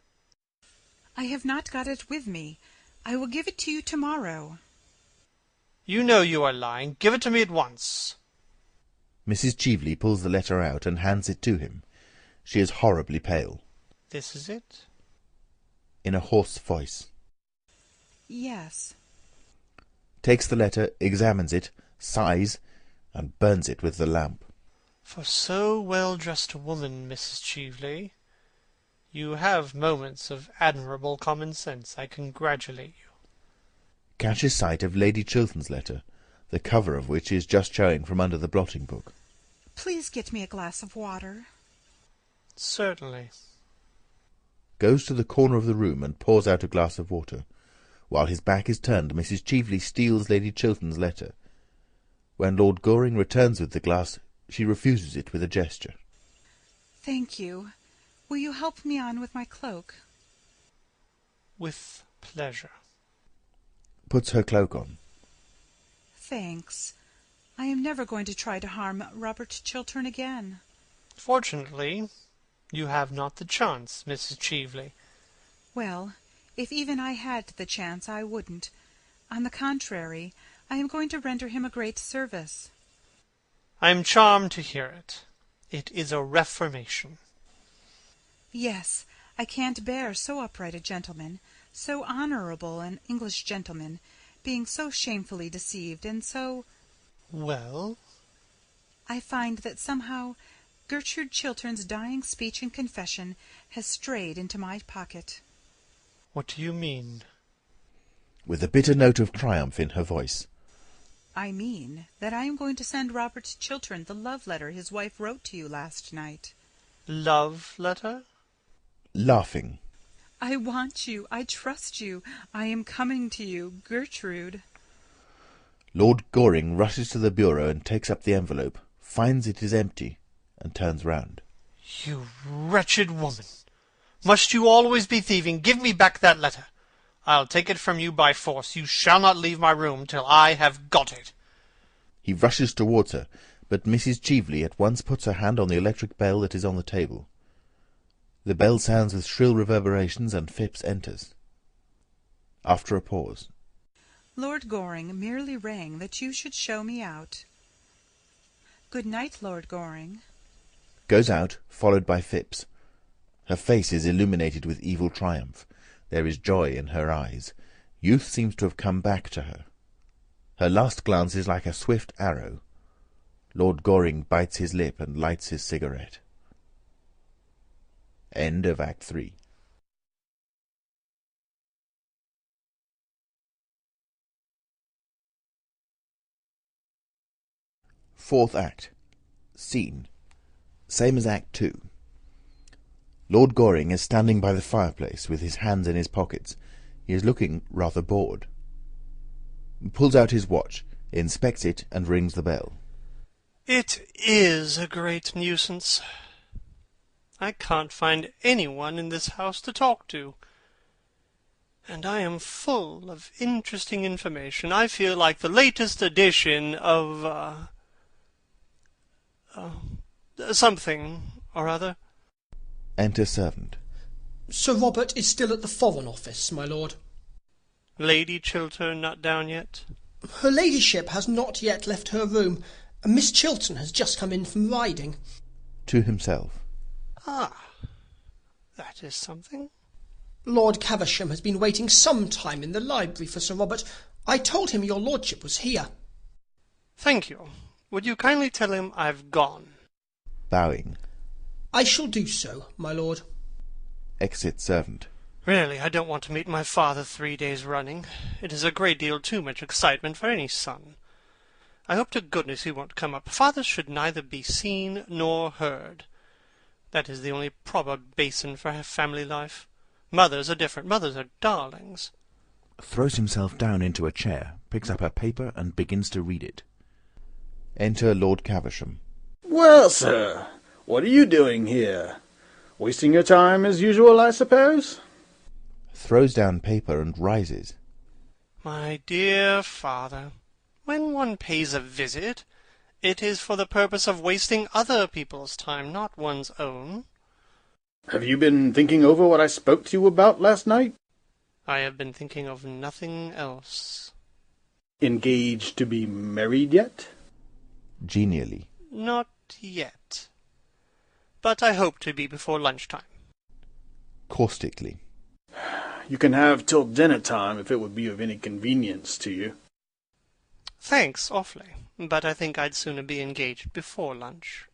F: I have not got it with me. I will give it to you tomorrow.
B: You know you are lying. Give it to me at once.
A: Mrs. Cheveley pulls the letter out and hands it to him. She is horribly pale.
B: This is it?
A: In a hoarse voice.
F: Yes.
A: Takes the letter, examines it, sighs, and burns it with the lamp.
B: For so well-dressed a woman, Mrs. Cheveley, you have moments of admirable common sense. I congratulate you.
A: Catches sight of Lady Chiltern's letter, the cover of which is just showing from under the blotting book.
F: Please get me a glass of water.
B: Certainly.
A: Goes to the corner of the room and pours out a glass of water. While his back is turned, Mrs. Cheveley steals Lady Chiltern's letter. When Lord Goring returns with the glass, she refuses it with a gesture.
F: Thank you. Will you help me on with my cloak?
B: With pleasure.
A: Puts her cloak on.
F: Thanks. I am never going to try to harm Robert Chiltern again.
B: Fortunately, you have not the chance, Mrs. Cheveley.
F: Well, if even I had the chance, I wouldn't. On the contrary, I am going to render him a great service.
B: I am charmed to hear it. It is a reformation.
F: Yes, I can't bear so upright a gentleman, so honourable an English gentleman, being so shamefully deceived, and so—
B: Well?
F: I find that somehow Gertrude Chiltern's dying speech and confession has strayed into my pocket.
B: What do you mean?
A: With a bitter note of triumph in her voice.
F: I mean that I am going to send Robert Chiltern the love letter his wife wrote to you last night.
B: Love letter?
A: Laughing.
F: I want you. I trust you. I am coming to you, Gertrude.
A: Lord Goring rushes to the bureau and takes up the envelope, finds it is empty, and turns round.
B: You wretched woman! Must you always be thieving? Give me back that letter. I'll take it from you by force. You shall not leave my room till I have got it.
A: He rushes towards her, but Mrs. Cheveley at once puts her hand on the electric bell that is on the table. The bell sounds with shrill reverberations, and Phipps enters. After a pause.
F: Lord Goring merely rang that you should show me out. Good night, Lord Goring.
A: Goes out, followed by Phipps. Her face is illuminated with evil triumph. There is joy in her eyes. Youth seems to have come back to her. Her last glance is like a swift arrow. Lord Goring bites his lip and lights his cigarette. End of Act 3. Fourth Act. Scene. Same as Act 2. Lord Goring is standing by the fireplace with his hands in his pockets. He is looking rather bored. He pulls out his watch, inspects it, and rings the bell.
B: It is a great nuisance. I can't find anyone in this house to talk to. And I am full of interesting information. I feel like the latest edition of, something or other.
A: Enter servant.
H: Sir Robert is still at the Foreign Office, my lord.
B: Lady Chiltern not down yet?
H: Her ladyship has not yet left her room. Miss Chiltern has just come in from riding.
A: To himself.
B: Ah, that is something.
H: Lord Caversham has been waiting some time in the library for Sir Robert. I told him your lordship was here.
B: Thank you. Would you kindly tell him I've gone?
A: Bowing.
H: I shall do so, my lord.
A: Exit servant.
B: Really, I don't want to meet my father 3 days running. It is a great deal too much excitement for any son. I hope to goodness he won't come up. Fathers should neither be seen nor heard. That is the only proper basin for family life. Mothers are different. Mothers are darlings.
A: Throws himself down into a chair, picks up a paper, and begins to read it. Enter Lord Caversham.
I: Well, sir, what are you doing here? Wasting your time as usual, I suppose?
A: Throws down paper and rises.
B: My dear father, when one pays a visit, it is for the purpose of wasting other people's time, not one's own.
I: Have you been thinking over what I spoke to you about last night?
B: I have been thinking of nothing else.
I: Engaged to be married yet?
A: Genially.
B: Not yet. But I hope to be before lunchtime.
A: Caustically.
I: You can have till dinner time if it would be of any convenience to you.
B: Thanks, awfully. But I think I'd sooner be engaged before lunch.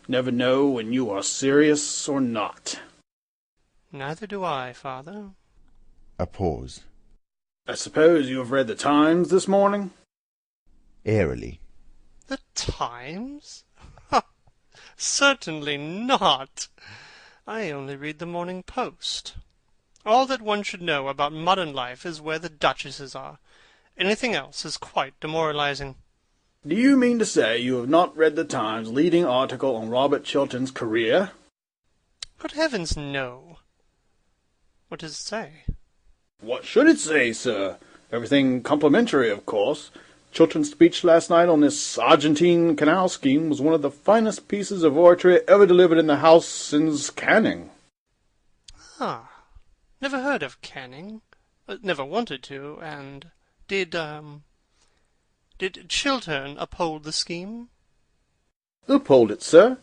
I: Never know when you are serious or not.
B: Neither do I, father.
A: A pause.
I: I suppose you have read the Times this morning?
A: Airily.
B: The Times? Certainly not. I only read the Morning Post. All that one should know about modern life is where the duchesses are. Anything else is quite demoralizing.
I: Do you mean to say you have not read the Times' leading article on Robert Chiltern's career?
B: Good heavens, no. What does it say?
I: What should it say, sir? Everything complimentary, of course. Chiltern's speech last night on this Argentine canal scheme was one of the finest pieces of oratory ever delivered in the House since Canning.
B: Ah, never heard of Canning. Never wanted to, and Did Chiltern uphold the scheme?
I: Uphold it, sir?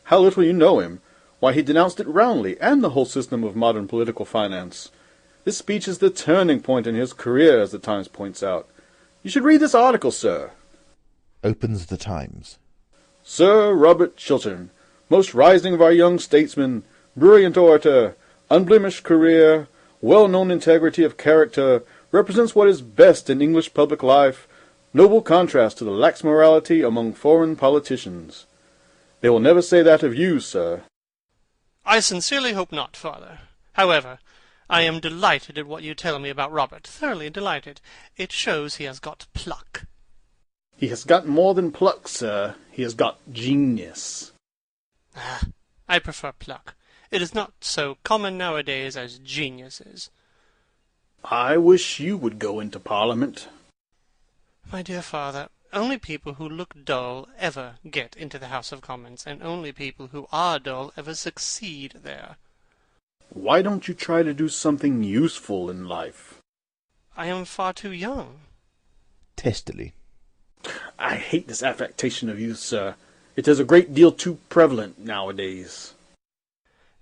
I: How little you know him. Why, he denounced it roundly, and the whole system of modern political finance. This speech is the turning point in his career, as the Times points out. You should read this article, sir.
A: Opens the Times.
I: Sir Robert Chiltern, most rising of our young statesmen, brilliant orator, unblemished career, well-known integrity of character, represents what is best in English public life, noble contrast to the lax morality among foreign politicians. They will never say that of you, sir.
B: I sincerely hope not, father. However, I am delighted at what you tell me about Robert. Thoroughly delighted. It shows he has got pluck.
I: He has got more than pluck, sir. He has got genius.
B: Ah, I prefer pluck. It is not so common nowadays as genius is.
I: I wish you would go into Parliament.
B: My dear father, Only people who look dull ever get into the House of Commons, and only people who are dull ever succeed there.
I: Why don't you try to do something useful in life?
B: I am far too young.
A: Testily.
I: I hate this affectation of youth, sir. It is a great deal too prevalent nowadays.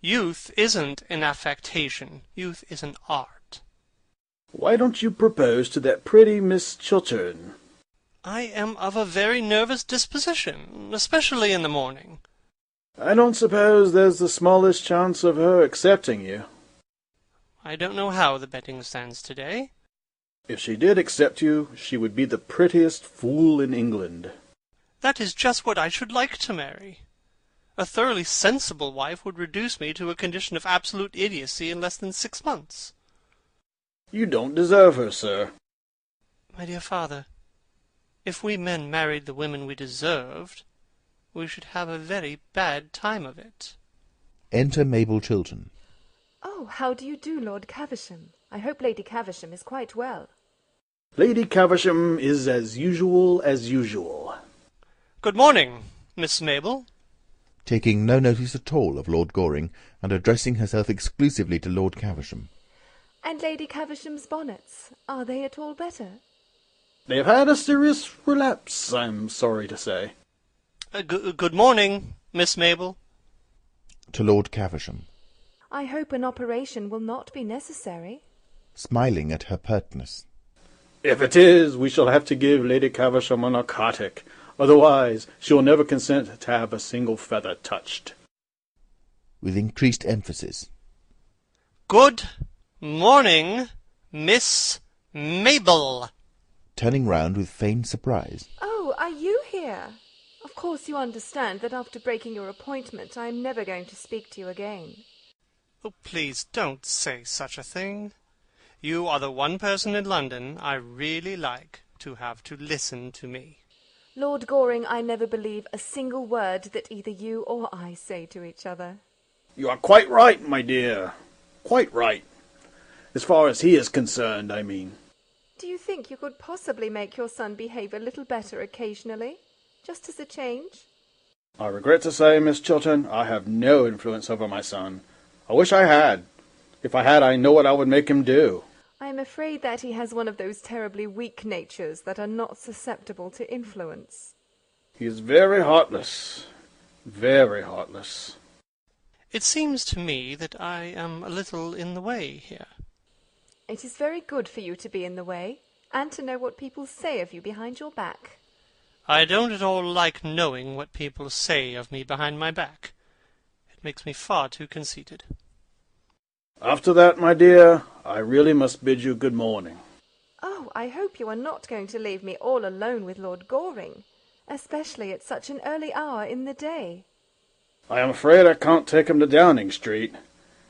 B: Youth isn't an affectation. Youth is an art.
I: Why don't you propose to that pretty Miss Chiltern?
B: I am of a very nervous disposition, especially in the morning.
I: I don't suppose there's the smallest chance of her accepting you.
B: I don't know how the betting stands today.
I: If she did accept you, she would be the prettiest fool in England.
B: That is just what I should like to marry. A thoroughly sensible wife would reduce me to a condition of absolute idiocy in less than 6 months.
I: You don't deserve her, sir.
B: My dear father, if we men married the women we deserved, we should have a very bad time of it.
A: Enter Mabel Chiltern.
J: Oh, how do you do, Lord Caversham? I hope Lady Caversham is quite well.
I: Lady Caversham is as usual as usual.
B: Good morning, Miss Mabel.
A: Taking no notice at all of Lord Goring, and addressing herself exclusively to Lord Caversham.
J: And Lady Caversham's bonnets, are they at all better?
I: They have had a serious relapse, I'm sorry to say.
B: Good morning, Miss Mabel.
A: To Lord Caversham.
J: I hope an operation will not be necessary.
A: Smiling at her pertness.
I: If it is, we shall have to give Lady Caversham a narcotic. Otherwise, she will never consent to have a single feather touched.
A: With increased emphasis.
B: Good morning, Miss Mabel.
A: Turning round with feigned surprise.
J: Oh, are you here? Of course you understand that after breaking your appointment, I am never going to speak to you again.
B: Oh, please don't say such a thing. You are the one person in London I really like to have to listen to me.
J: Lord Goring, I never believe a single word that either you or I say to each other.
I: You are quite right, my dear. Quite right. As far as he is concerned, I mean.
J: Do you think you could possibly make your son behave a little better occasionally? Just as a change?
I: I regret to say, Miss Chiltern, I have no influence over my son. I wish I had. If I had, I know what I would make him do.
J: I am afraid that he has one of those terribly weak natures that are not susceptible to influence.
I: He is very heartless. Very heartless.
B: It seems to me that I am a little in the way here.
J: It is very good for you to be in the way, and to know what people say of you behind your back.
B: I don't at all like knowing what people say of me behind my back. It makes me far too conceited.
I: After that, my dear, I really must bid you good morning.
J: Oh, I hope you are not going to leave me all alone with Lord Goring, especially at such an early hour in the day.
I: I am afraid I can't take him to Downing Street.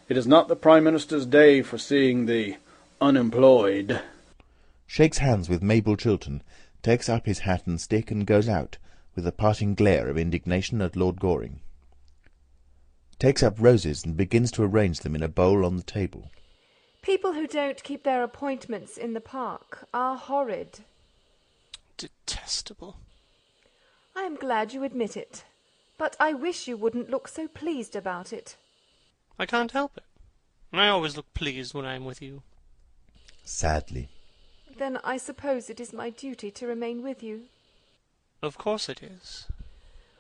I: It is not the Prime Minister's day for seeing the unemployed.
A: Shakes hands with Mabel Chiltern, takes up his hat and stick, and goes out, with a parting glare of indignation at Lord Goring. Takes up roses and begins to arrange them in a bowl on the table.
J: People who don't keep their appointments in the park are horrid.
B: Detestable.
J: I am glad you admit it, but I wish you wouldn't look so pleased about it.
B: I can't help it. I always look pleased when I am with you.
A: Sadly.
J: Then I suppose it is my duty to remain with you.
B: Of course it is.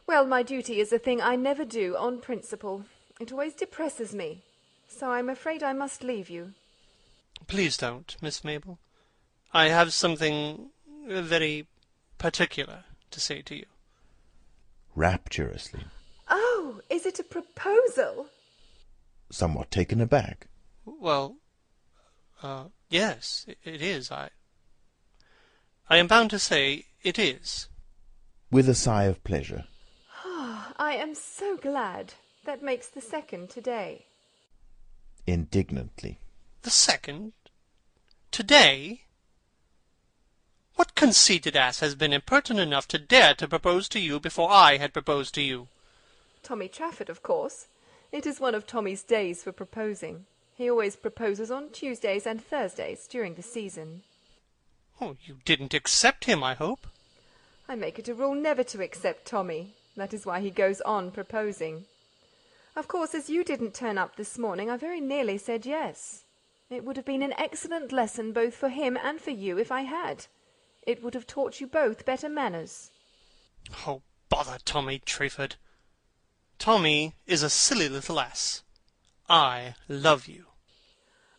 J: Well, my duty is a thing I never do on principle. It always depresses me, so I'm afraid I must leave you.
B: Please don't, Miss Mabel. I have something very particular to say to you.
A: Rapturously.
J: Oh, is it a proposal?
A: Somewhat taken aback.
B: Well, yes, it is. I am bound to say it is.
A: With a sigh of pleasure.
J: I am so glad. That makes the second today.
A: Indignantly.
B: The second? Today? What conceited ass has been impertinent enough to dare to propose to you before I had proposed to you?
J: Tommy Trafford, of course. It is one of Tommy's days for proposing. He always proposes on Tuesdays and Thursdays during the season.
B: Oh, you didn't accept him, I hope?
J: I make it a rule never to accept Tommy. That is why he goes on proposing. Of course, as you didn't turn up this morning, I very nearly said yes. It would have been an excellent lesson both for him and for you if I had. It would have taught you both better manners.
B: Oh, bother Tommy Treeford. Tommy is a silly little ass. I love you.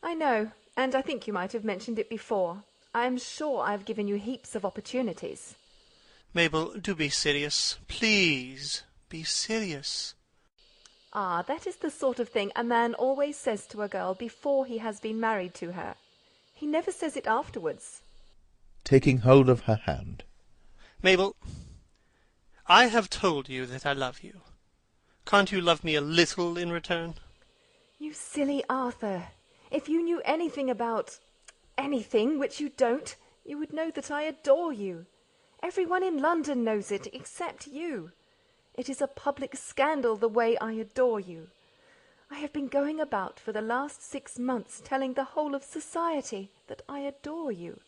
J: I know, and I think you might have mentioned it before. I am sure I've given you heaps of opportunities.
B: Mabel, do be serious. Please, be serious.
J: Ah, that is the sort of thing a man always says to a girl before he has been married to her. He never says it afterwards.
A: Taking hold of her hand.
B: Mabel, I have told you that I love you. Can't you love me a little in return?
J: You silly Arthur. If you knew anything about anything, which you don't, you would know that I adore you. Everyone in London knows it, except you. It is a public scandal the way I adore you. I have been going about for the last 6 months telling the whole of society that I adore you.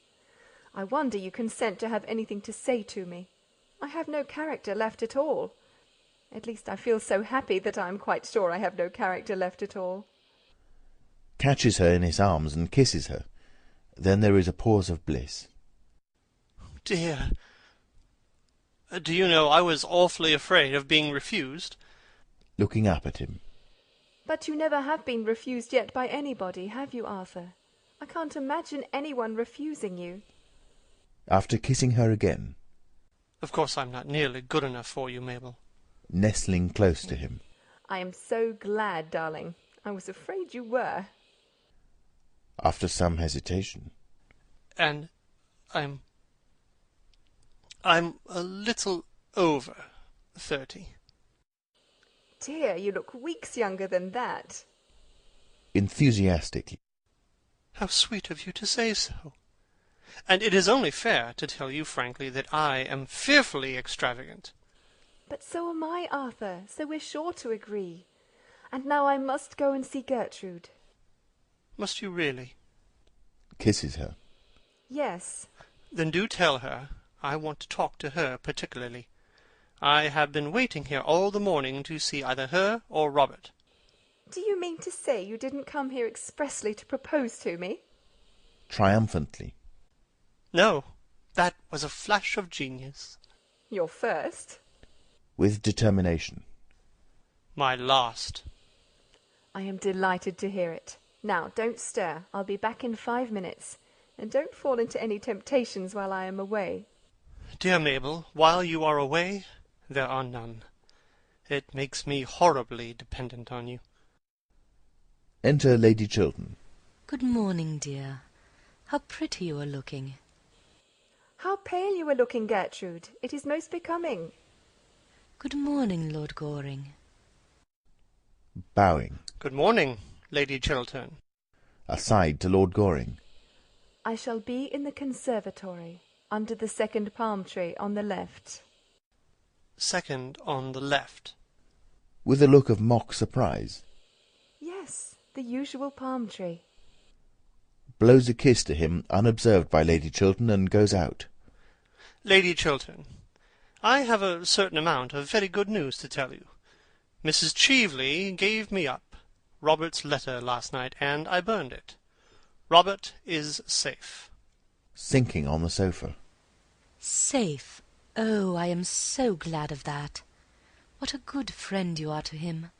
J: I wonder you consent to have anything to say to me. I have no character left at all. At least I feel so happy that I am quite sure I have no character left at all.
A: Catches her in his arms and kisses her. Then there is a pause of bliss.
B: Dear, do you know I was awfully afraid of being refused?
A: Looking up at him.
J: But you never have been refused yet by anybody, have you, Arthur? I can't imagine anyone refusing you.
A: After kissing her again.
B: Of course I'm not nearly good enough for you, Mabel.
A: Nestling close to him.
J: I am so glad, darling. I was afraid you were.
A: After some hesitation.
B: And I'm a little over 30.
J: Dear, you look weeks younger than that.
A: Enthusiastically.
B: How sweet of you to say so. And it is only fair to tell you frankly that I am fearfully extravagant.
J: But so am I, Arthur, so we're sure to agree. And now I must go and see Gertrude.
B: Must you really?
A: Kisses her.
J: Yes.
B: Then do tell her I want to talk to her particularly. I have been waiting here all the morning to see either her or Robert.
J: Do you mean to say you didn't come here expressly to propose to me?
A: Triumphantly.
B: No, that was a flash of genius.
J: Your first?
A: With determination.
B: My last.
J: I am delighted to hear it. Now, don't stir. I'll be back in 5 minutes. And don't fall into any temptations while I am away.
B: Dear Mabel, while you are away, there are none. It makes me horribly dependent on you.
A: Enter Lady Chiltern.
K: Good morning, dear. How pretty you are looking.
J: How pale you are looking, Gertrude. It is most becoming.
K: Good morning, Lord Goring.
A: Bowing.
B: Good morning, Lady Chiltern.
A: Aside to Lord Goring.
J: I shall be in the conservatory, under the second palm tree on the left.
B: Second on the left.
A: With a look of mock surprise.
J: Yes, the usual palm tree.
A: Blows a kiss to him, unobserved by Lady Chiltern, and goes out.
B: Lady Chiltern, I have a certain amount of very good news to tell you. Mrs. Cheveley gave me up Robert's letter last night, and I burned it. Robert is safe.
A: Sinking on the sofa.
K: Safe? Oh, I am so glad of that. What a good friend you are to him.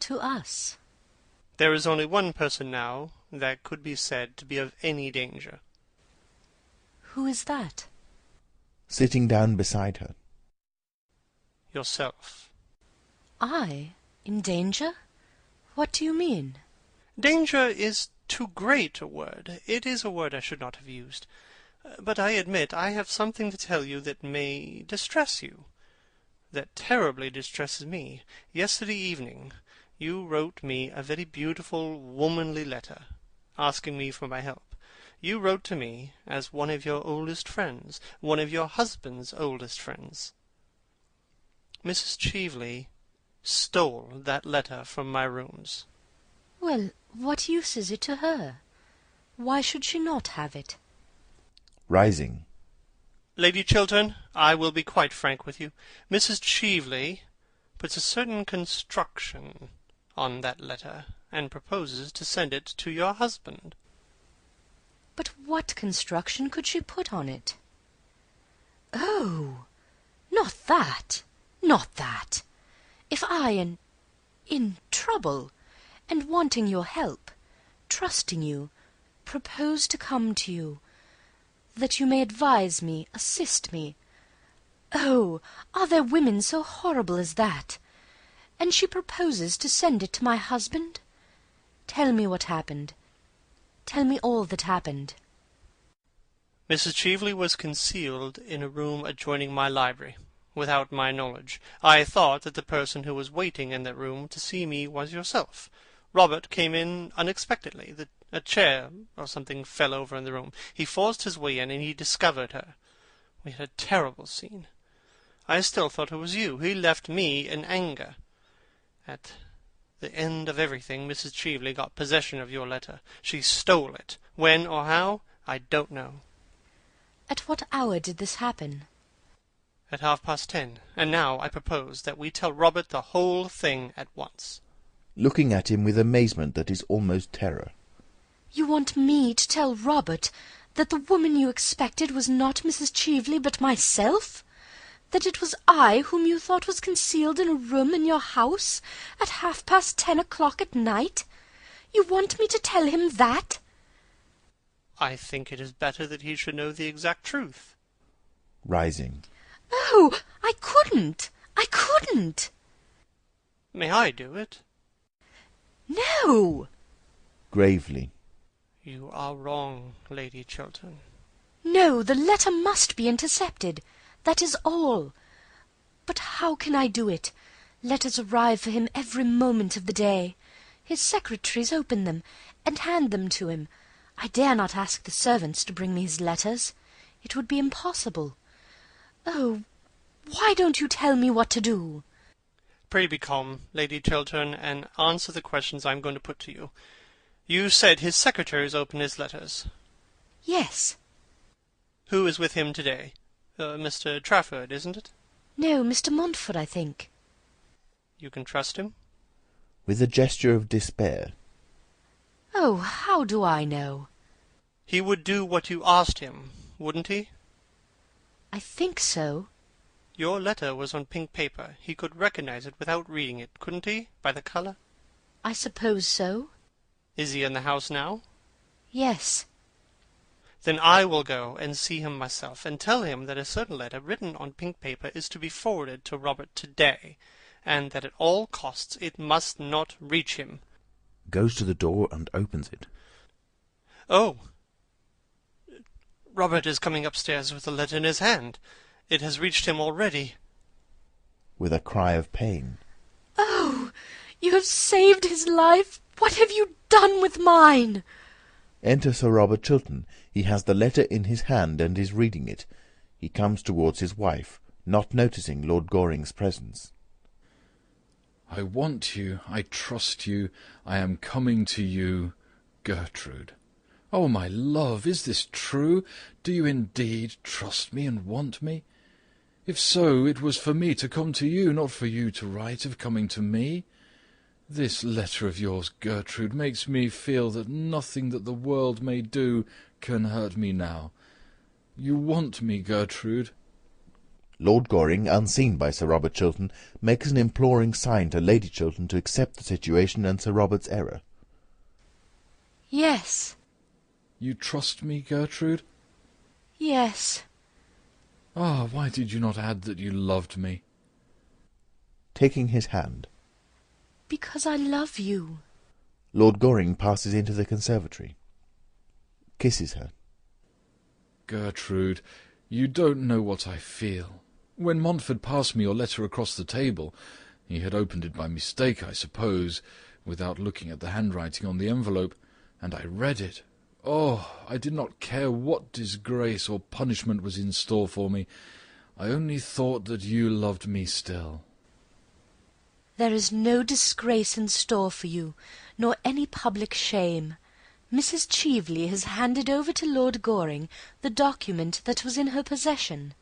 K: To us.
B: There is only one person now that could be said to be of any danger.
K: Who is that?
A: Sitting down beside her.
B: Yourself.
K: I? In danger? What do you mean?
B: Danger is too great a word. It is a word I should not have used. But I admit I have something to tell you that may distress you. That terribly distresses me. Yesterday evening you wrote me a very beautiful, womanly letter, asking me for my help. You wrote to me as one of your oldest friends, one of your husband's oldest friends. Mrs. Cheveley stole that letter from my rooms.
K: Well, what use is it to her? Why should she not have it?
A: Rising.
B: Lady Chiltern, I will be quite frank with you. Mrs. Cheveley puts a certain construction on that letter, and proposes to send it to your husband.
K: But what construction could she put on it? Oh, not that, not that. If I in trouble, and wanting your help, trusting you, propose to come to you, that you may advise me, assist me. Oh, are there women so horrible as that? And she proposes to send it to my husband? Tell me what happened. Tell me all that happened.
B: Mrs. Cheveley was concealed in a room adjoining my library, without my knowledge. I thought that the person who was waiting in that room to see me was yourself. Robert came in unexpectedly. A chair or something fell over in the room. He forced his way in, and he discovered her. We had a terrible scene. I still thought it was you. He left me in anger. At the end of everything, Mrs. Cheveley got possession of your letter. She stole it. When or how, I don't know.
K: At what hour did this happen?
B: At 10:30. And now I propose that we tell Robert the whole thing at once.
A: Looking at him with amazement that is almost terror.
K: You want me to tell Robert that the woman you expected was not Mrs. Cheveley, but myself? That it was I whom you thought was concealed in a room in your house at 10:30 at night? You want me to tell him that?
B: I think it is better that he should know the exact truth.
A: Rising.
K: Oh, I couldn't! I couldn't!
B: May I do it?
K: No!
A: Gravely.
B: You are wrong, Lady Chiltern.
K: No, the letter must be intercepted. That is all. But how can I do it? Letters arrive for him every moment of the day. His secretaries open them, and hand them to him. I dare not ask the servants to bring me his letters. It would be impossible. Oh, why don't you tell me what to do?
B: Pray be calm, Lady Chiltern, and answer the questions I am going to put to you. You said his secretaries open his letters.
K: Yes.
B: Who is with him today? Mr. Trafford, isn't it?
K: No, Mr. Montfort, I think.
B: You can trust him?
A: With a gesture of despair.
K: Oh, how do I know?
B: He would do what you asked him, wouldn't he?
K: I think so.
B: Your letter was on pink paper. He could recognize it without reading it, couldn't he, by the colour?
K: I suppose so.
B: Is he in the house now?
K: Yes.
B: Then I will go and see him myself, and tell him that a certain letter written on pink paper is to be forwarded to Robert today, and that at all costs it must not reach him.
A: Goes to the door and opens it.
B: Oh! Robert is coming upstairs with the letter in his hand. It has reached him already.
A: With a cry of pain.
K: Oh! You have saved his life! What have you done with mine?
A: Enter Sir Robert Chiltern. He has the letter in his hand and is reading it. He comes towards his wife, not noticing Lord Goring's presence.
G: I want you, I trust you, I am coming to you, Gertrude. Oh, my love, is this true? Do you indeed trust me and want me? If so, it was for me to come to you, not for you to write of coming to me. This letter of yours, Gertrude, makes me feel that nothing that the world may do can hurt me now. You want me, Gertrude?
A: Lord Goring, unseen by Sir Robert Chiltern, makes an imploring sign to Lady Chiltern to accept the situation and Sir Robert's error.
K: Yes.
G: You trust me, Gertrude?
K: Yes.
G: Ah, why did you not add that you loved me?
A: Taking his hand.
K: Because I love you.
A: Lord Goring passes into the conservatory. Kisses her.
G: Gertrude, you don't know what I feel. When Montfort passed me your letter across the table, he had opened it by mistake, I suppose, without looking at the handwriting on the envelope, and I read it. Oh, I did not care what disgrace or punishment was in store for me. I only thought that you loved me still.
K: There is no disgrace in store for you, nor any public shame. Mrs. Cheveley has handed over to Lord Goring the document that was in her possession,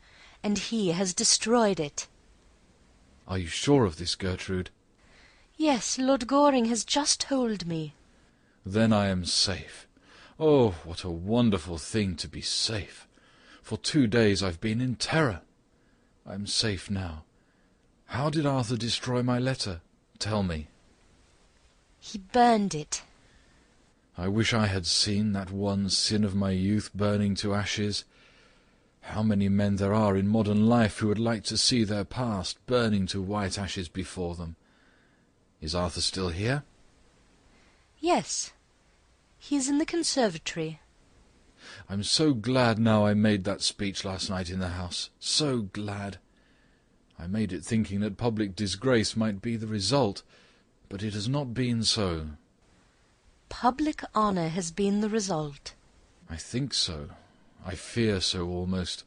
K: and he has destroyed it.
G: Are you sure of this, Gertrude?
K: Yes, Lord Goring has just told me.
G: Then I am safe. Oh, what a wonderful thing to be safe. For 2 days I've been in terror. I am safe now. How did Arthur destroy my letter? Tell me.
K: He burned it.
G: I wish I had seen that one sin of my youth burning to ashes. How many men there are in modern life who would like to see their past burning to white ashes before them. Is Arthur still here?
K: Yes. He is in the conservatory.
G: I'm so glad now I made that speech last night in the house. So glad. I made it thinking that public disgrace might be the result, but it has not been so.
K: Public honour has been the result.
G: I think so. I fear so almost.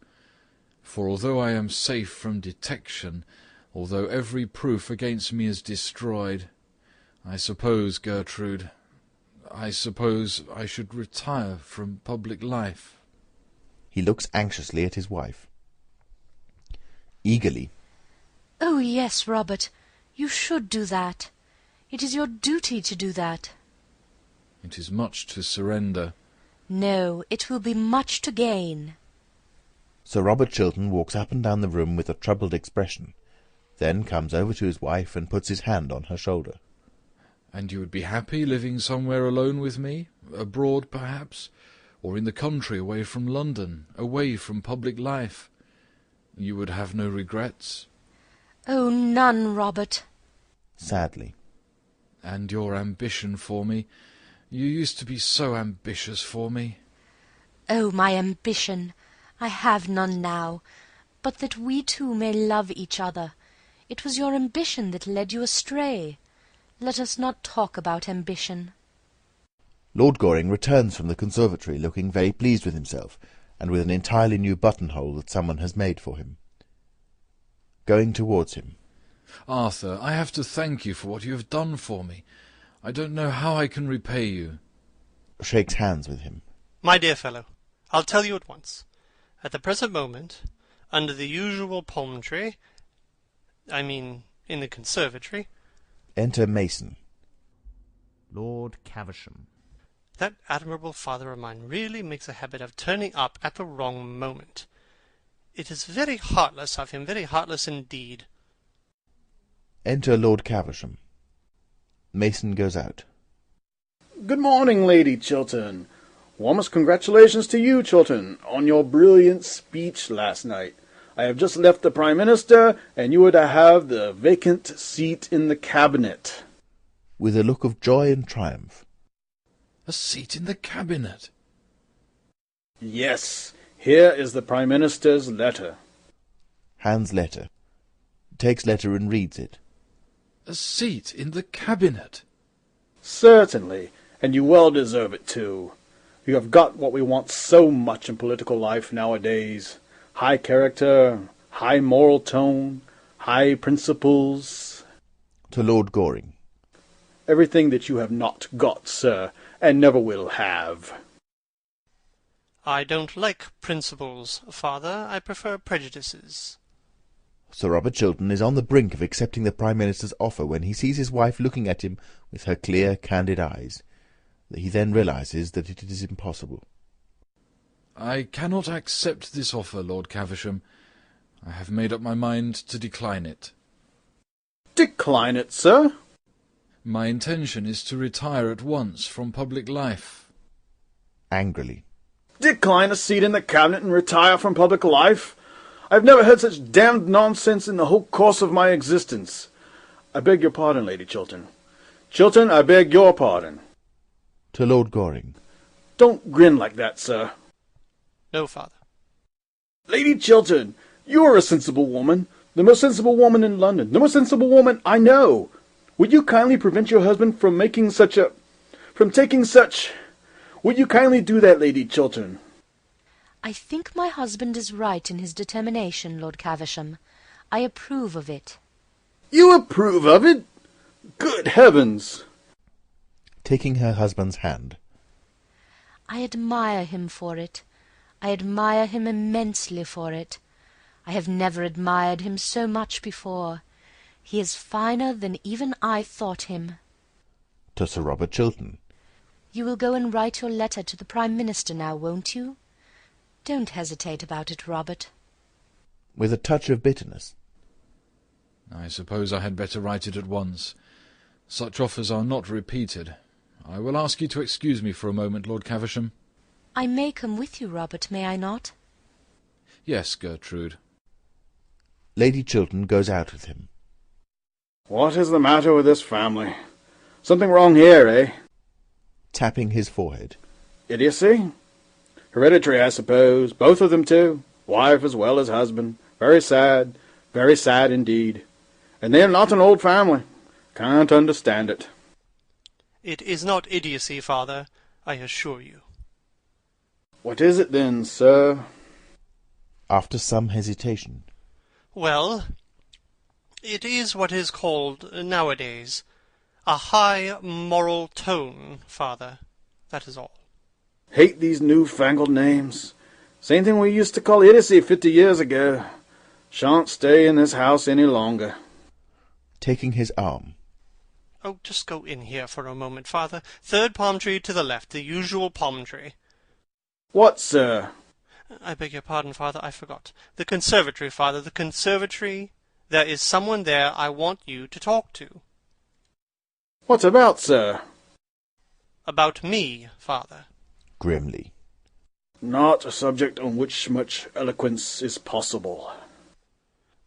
G: For although I am safe from detection, although every proof against me is destroyed, I suppose, Gertrude, I suppose I should retire from public life.
A: He looks anxiously at his wife. Eagerly.
K: Oh, yes, Robert, you should do that. It is your duty to do that.
G: It is much to surrender.
K: No, it will be much to gain.
A: Sir Robert Chiltern walks up and down the room with a troubled expression, then comes over to his wife and puts his hand on her shoulder.
G: And you would be happy living somewhere alone with me? Abroad, perhaps? Or in the country, away from London, away from public life? You would have no regrets?
K: Oh, none, Robert.
A: Sadly.
G: And your ambition for me? You used to be so ambitious for me.
K: Oh, my ambition! I have none now, but that we two may love each other. It was your ambition that led you astray. Let us not talk about ambition.
A: Lord Goring returns from the conservatory looking very pleased with himself, and with an entirely new buttonhole that someone has made for him. Going towards him.
G: Arthur, I have to thank you for what you have done for me. I don't know how I can repay you.
A: Shakes hands with him.
B: My dear fellow, I'll tell you at once. At the present moment, under the usual palm tree, I mean in the conservatory.
A: Enter Mason.
E: Lord Caversham.
B: That admirable father of mine really makes a habit of turning up at the wrong moment. It is very heartless of him, very heartless indeed.
A: Enter Lord Caversham. Mason goes out.
I: Good morning, Lady Chiltern. Warmest congratulations to you, Chiltern, on your brilliant speech last night. I have just left the Prime Minister, and you are to have the vacant seat in the Cabinet.
A: With a look of joy and triumph.
G: A seat in the Cabinet?
I: Yes, here is the Prime Minister's letter.
A: Hands letter. Takes letter and reads it.
G: A seat in the Cabinet?
I: Certainly, and you well deserve it too. You have got what we want so much in political life nowadays. High character, high moral tone, high principles.
A: To Lord Goring.
I: Everything that you have not got, sir, and never will have.
B: I don't like principles, father. I prefer prejudices.
A: Sir Robert Chiltern is on the brink of accepting the Prime Minister's offer when he sees his wife looking at him with her clear, candid eyes. He then realizes that it is impossible.
G: I cannot accept this offer, Lord Caversham. I have made up my mind to decline it.
I: Decline it, sir?
G: My intention is to retire at once from public life.
A: Angrily.
I: Decline a seat in the Cabinet and retire from public life? I've never heard such damned nonsense in the whole course of my existence. I beg your pardon, Lady Chiltern. Chiltern, I beg your pardon.
A: To Lord Goring.
I: Don't grin like that, sir.
B: No, father.
I: Lady Chiltern, you are a sensible woman. The most sensible woman in London. The most sensible woman I know. Would you kindly prevent your husband from taking such... Would you kindly do that, Lady Chiltern?
K: I think my husband is right in his determination, Lord Caversham. I approve of it.
I: You approve of it? Good heavens!
A: Taking her husband's hand.
K: I admire him for it. I admire him immensely for it. I have never admired him so much before. He is finer than even I thought him.
A: To Sir Robert Chiltern.
K: You will go and write your letter to the Prime Minister now, won't you? Don't hesitate about it, Robert.
A: With a touch of bitterness.
G: I suppose I had better write it at once. Such offers are not repeated. I will ask you to excuse me for a moment, Lord Caversham.
K: I may come with you, Robert, may I not?
G: Yes, Gertrude.
A: Lady Chiltern goes out with him.
I: What is the matter with this family? Something wrong here, eh?
A: Tapping his forehead.
I: Idiocy? Hereditary, I suppose. Both of them, too. Wife as well as husband. Very sad indeed. And they're not an old family. Can't understand it.
B: It is not idiocy, father, I assure you.
I: What is it then, sir?
A: After some hesitation.
B: Well, it is what is called nowadays a high moral tone, father. That is all.
I: Hate these new-fangled names. Same thing we used to call idiocy 50 years ago. Shan't stay in this house any longer.
A: Taking his arm.
B: Oh, just go in here for a moment, father. Third palm tree to the left, the usual palm tree.
I: What, sir?
B: I beg your pardon, father, I forgot. The conservatory, father, the conservatory. There is someone there I want you to talk to.
I: What about, sir?
B: About me, father.
A: Grimly.
I: Not a subject on which much eloquence is possible.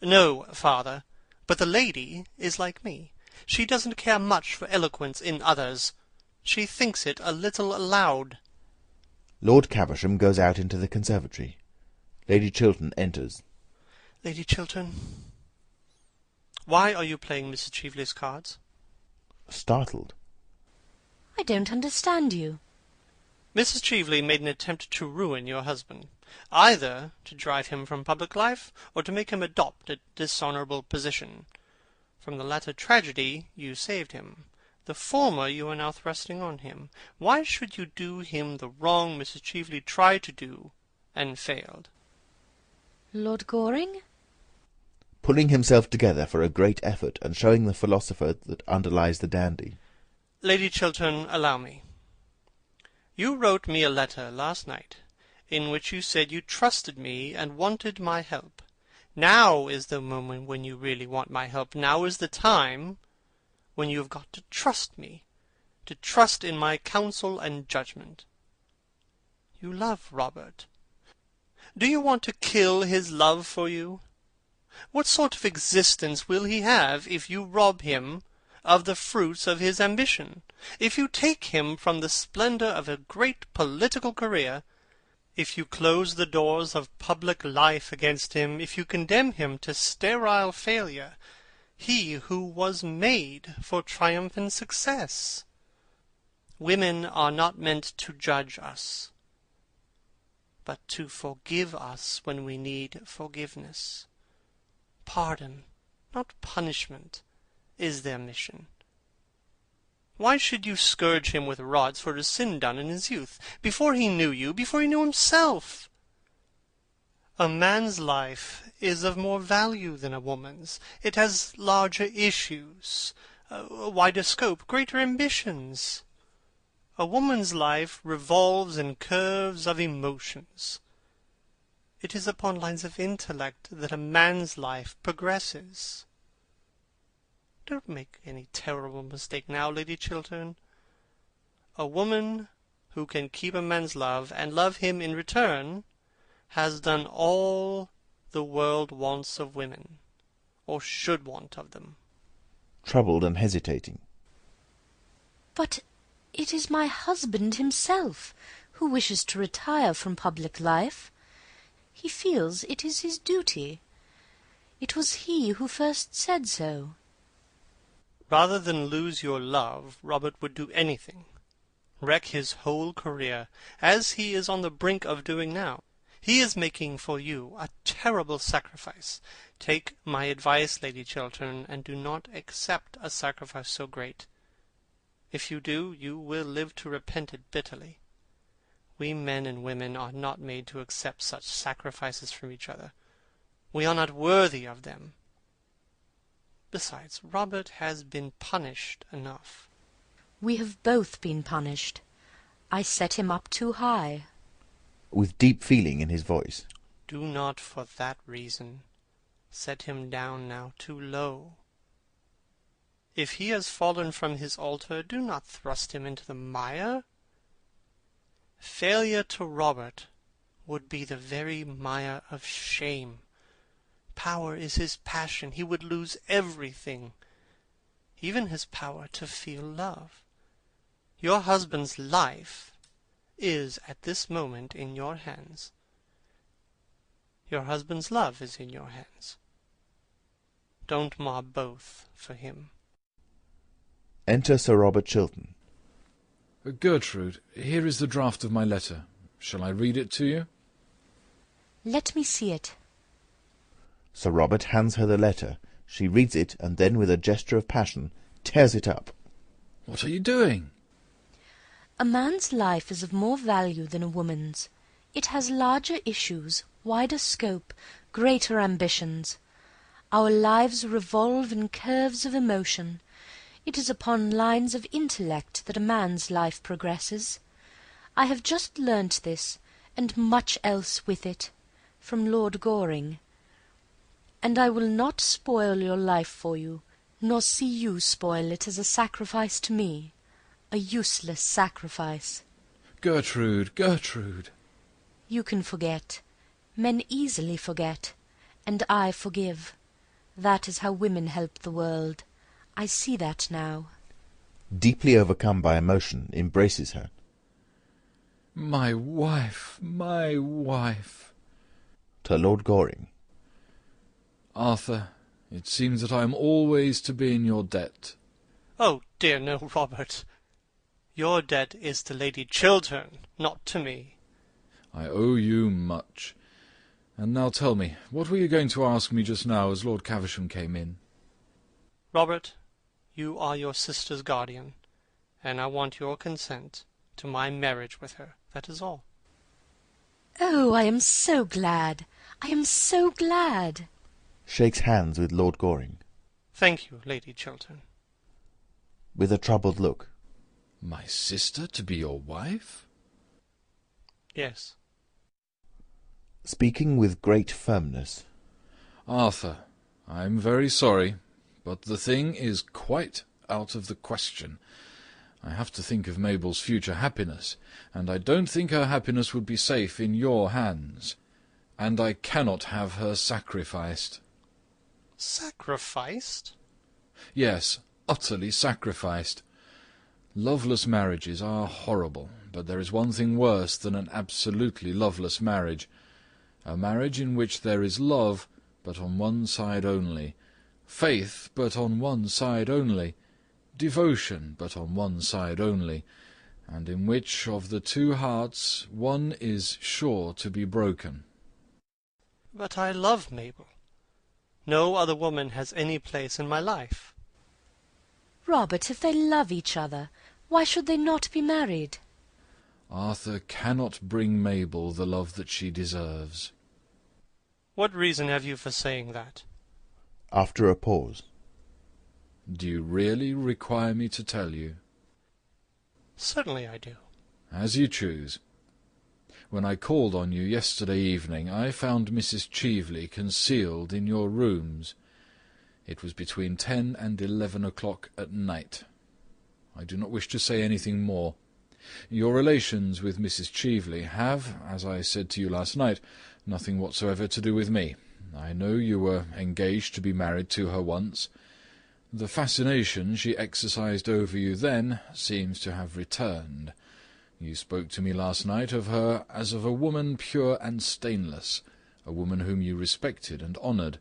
B: No, father, but the lady is like me. She doesn't care much for eloquence in others. She thinks it a little loud.
A: Lord Caversham goes out into the conservatory. Lady Chiltern enters.
B: Lady Chiltern, why are you playing Mrs. Cheveley's cards?
A: Startled.
K: I don't understand you.
B: Mrs. Cheveley made an attempt to ruin your husband, either to drive him from public life or to make him adopt a dishonourable position. From the latter tragedy you saved him. The former you are now thrusting on him. Why should you do him the wrong Mrs. Cheveley tried to do and failed?
K: Lord Goring?
A: Pulling himself together for a great effort and showing the philosopher that underlies the dandy.
B: Lady Chiltern, allow me. You wrote me a letter last night, in which you said you trusted me and wanted my help. Now is the moment when you really want my help. Now is the time when you have got to trust me, to trust in my counsel and judgment. You love Robert. Do you want to kill his love for you? What sort of existence will he have if you rob him of the fruits of his ambition, if you take him from the splendour of a great political career, if you close the doors of public life against him, if you condemn him to sterile failure, he who was made for triumphant success? Women are not meant to judge us, but to forgive us when we need forgiveness. Pardon, not punishment, is their mission. Why should you scourge him with rods for a sin done in his youth, before he knew you, before he knew himself? A man's life is of more value than a woman's. It has larger issues, a wider scope, greater ambitions. A woman's life revolves in curves of emotions. It is upon lines of intellect that a man's life progresses. Don't make any terrible mistake now, Lady Chiltern. A woman who can keep a man's love and love him in return has done all the world wants of women, or should want of them.
A: Troubled and hesitating.
K: But it is my husband himself who wishes to retire from public life. He feels it is his duty. It was he who first said so.
B: Rather than lose your love, Robert would do anything, wreck his whole career, as he is on the brink of doing now. He is making for you a terrible sacrifice. Take my advice, Lady Chiltern, and do not accept a sacrifice so great. If you do, you will live to repent it bitterly. We men and women are not made to accept such sacrifices from each other. We are not worthy of them. Besides, Robert has been punished enough.
K: We have both been punished. I set him up too high.
A: With deep feeling in his voice.
B: Do not for that reason set him down now too low. If he has fallen from his altar, do not thrust him into the mire. Failure to Robert would be the very mire of shame. Power is his passion. He would lose everything, even his power to feel love. Your husband's life is at this moment in your hands. Your husband's love is in your hands. Don't mar both for him.
A: Enter Sir Robert Chiltern.
G: Gertrude, here is the draft of my letter. Shall I read it to you?
K: Let me see it.
A: Sir Robert hands her the letter. She reads it, and then, with a gesture of passion, tears it up.
G: What are you doing?
K: A man's life is of more value than a woman's. It has larger issues, wider scope, greater ambitions. Our lives revolve in curves of emotion. It is upon lines of intellect that a man's life progresses. I have just learnt this, and much else with it, from Lord Goring. And I will not spoil your life for you, nor see you spoil it as a sacrifice to me, a useless sacrifice.
G: Gertrude, Gertrude!
K: You can forget. Men easily forget, and I forgive. That is how women help the world. I see that now.
A: Deeply overcome by emotion, embraces her.
G: My wife, my wife!
A: To Lord Goring.
G: Arthur, it seems that I am always to be in your debt.
B: Oh dear no, Robert. Your debt is to Lady Chiltern, not to me.
G: I owe you much. And now tell me, what were you going to ask me just now as Lord Caversham came in?
B: Robert, you are your sister's guardian, and I want your consent to my marriage with her. That is all.
K: Oh, I am so glad. I am so glad.
A: Shakes hands with Lord Goring.
B: Thank you, Lady Chiltern.
A: With a troubled look.
G: My sister to be your wife?
B: Yes.
A: Speaking with great firmness.
G: Arthur, I am very sorry, but the thing is quite out of the question. I have to think of Mabel's future happiness, and I don't think her happiness would be safe in your hands. And I cannot have her sacrificed.
B: Sacrificed?
G: Yes, utterly sacrificed. Loveless marriages are horrible, but there is one thing worse than an absolutely loveless marriage. A marriage in which there is love, but on one side only, faith, but on one side only, devotion, but on one side only, and in which of the two hearts one is sure to be broken.
B: But I love Mabel. No other woman has any place in my life.
K: Robert, if they love each other, why should they not be married?
G: Arthur cannot bring Mabel the love that she deserves.
B: What reason have you for saying that?
A: After a pause.
G: Do you really require me to tell you?
B: Certainly I do.
G: As you choose. When I called on you yesterday evening, I found Mrs. Cheveley concealed in your rooms. It was between 10 and 11 o'clock at night. I do not wish to say anything more. Your relations with Mrs. Cheveley have, as I said to you last night, nothing whatsoever to do with me. I know you were engaged to be married to her once. The fascination she exercised over you then seems to have returned. You spoke to me last night of her as of a woman pure and stainless, a woman whom you respected and honoured.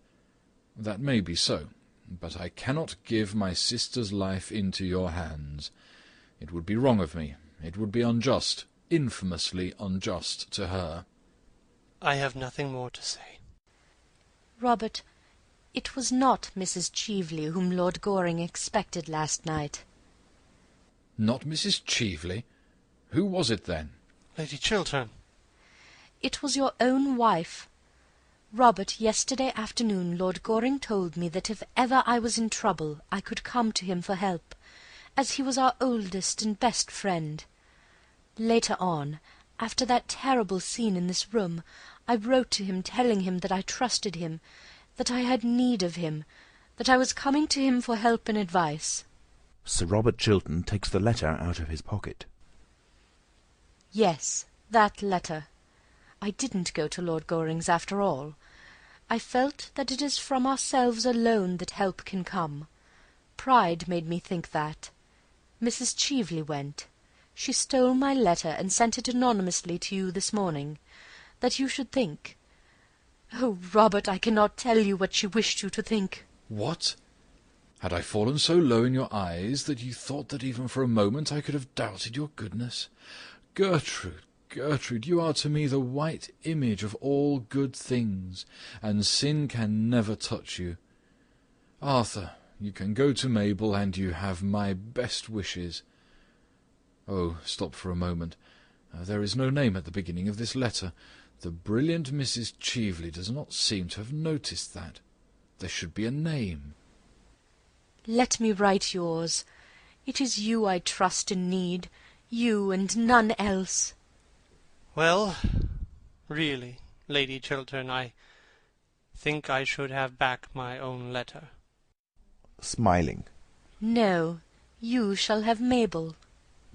G: That may be so, but I cannot give my sister's life into your hands. It would be wrong of me. It would be unjust, infamously unjust to her.
B: I have nothing more to say.
K: Robert, it was not Mrs. Cheveley whom Lord Goring expected last night.
G: Not Mrs. Cheveley? Who was it then?
B: Lady Chiltern.
K: It was your own wife. Robert, yesterday afternoon Lord Goring told me that if ever I was in trouble I could come to him for help, as he was our oldest and best friend. Later on, after that terrible scene in this room, I wrote to him telling him that I trusted him, that I had need of him, that I was coming to him for help and advice.
A: Sir Robert Chiltern takes the letter out of his pocket.
K: Yes, that letter. I didn't go to Lord Goring's after all. I felt that it is from ourselves alone that help can come. Pride made me think that. Mrs. Cheveley went. She stole my letter and sent it anonymously to you this morning, that you should think. Oh, Robert, I cannot tell you what she wished you to think.
G: What? Had I fallen so low in your eyes that you thought that even for a moment I could have doubted your goodness? Gertrude, Gertrude, you are to me the white image of all good things, and sin can never touch you. Arthur, you can go to Mabel, and you have my best wishes. Oh, stop for a moment. There is no name at the beginning of this letter. The brilliant Mrs. Cheveley does not seem to have noticed that. There should be a name.
K: Let me write yours. It is you I trust and need, you and none else.
B: Well, really, Lady Chiltern, I think I should have back my own letter.
A: Smiling.
K: No, you shall have Mabel.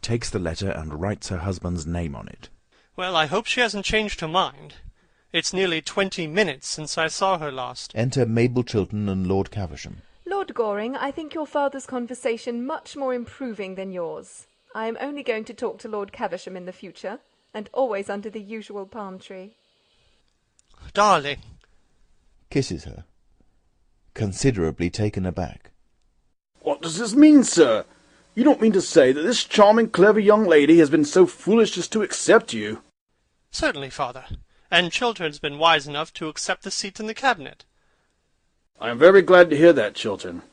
A: Takes the letter and writes her husband's name on it.
B: Well, I hope she hasn't changed her mind. It's nearly 20 minutes since I saw her last.
A: Enter Mabel Chiltern and Lord Caversham.
J: Lord Goring, I think your father's conversation much more improving than yours. I am only going to talk to Lord Caversham in the future, and always under the usual palm tree.
B: Darling.
A: Kisses her. Considerably taken aback.
I: What does this mean, sir? You don't mean to say that this charming, clever young lady has been so foolish as to accept you?
B: Certainly, father. And Chiltern's been wise enough to accept the seat in the cabinet.
I: I am very glad to hear that, Chiltern.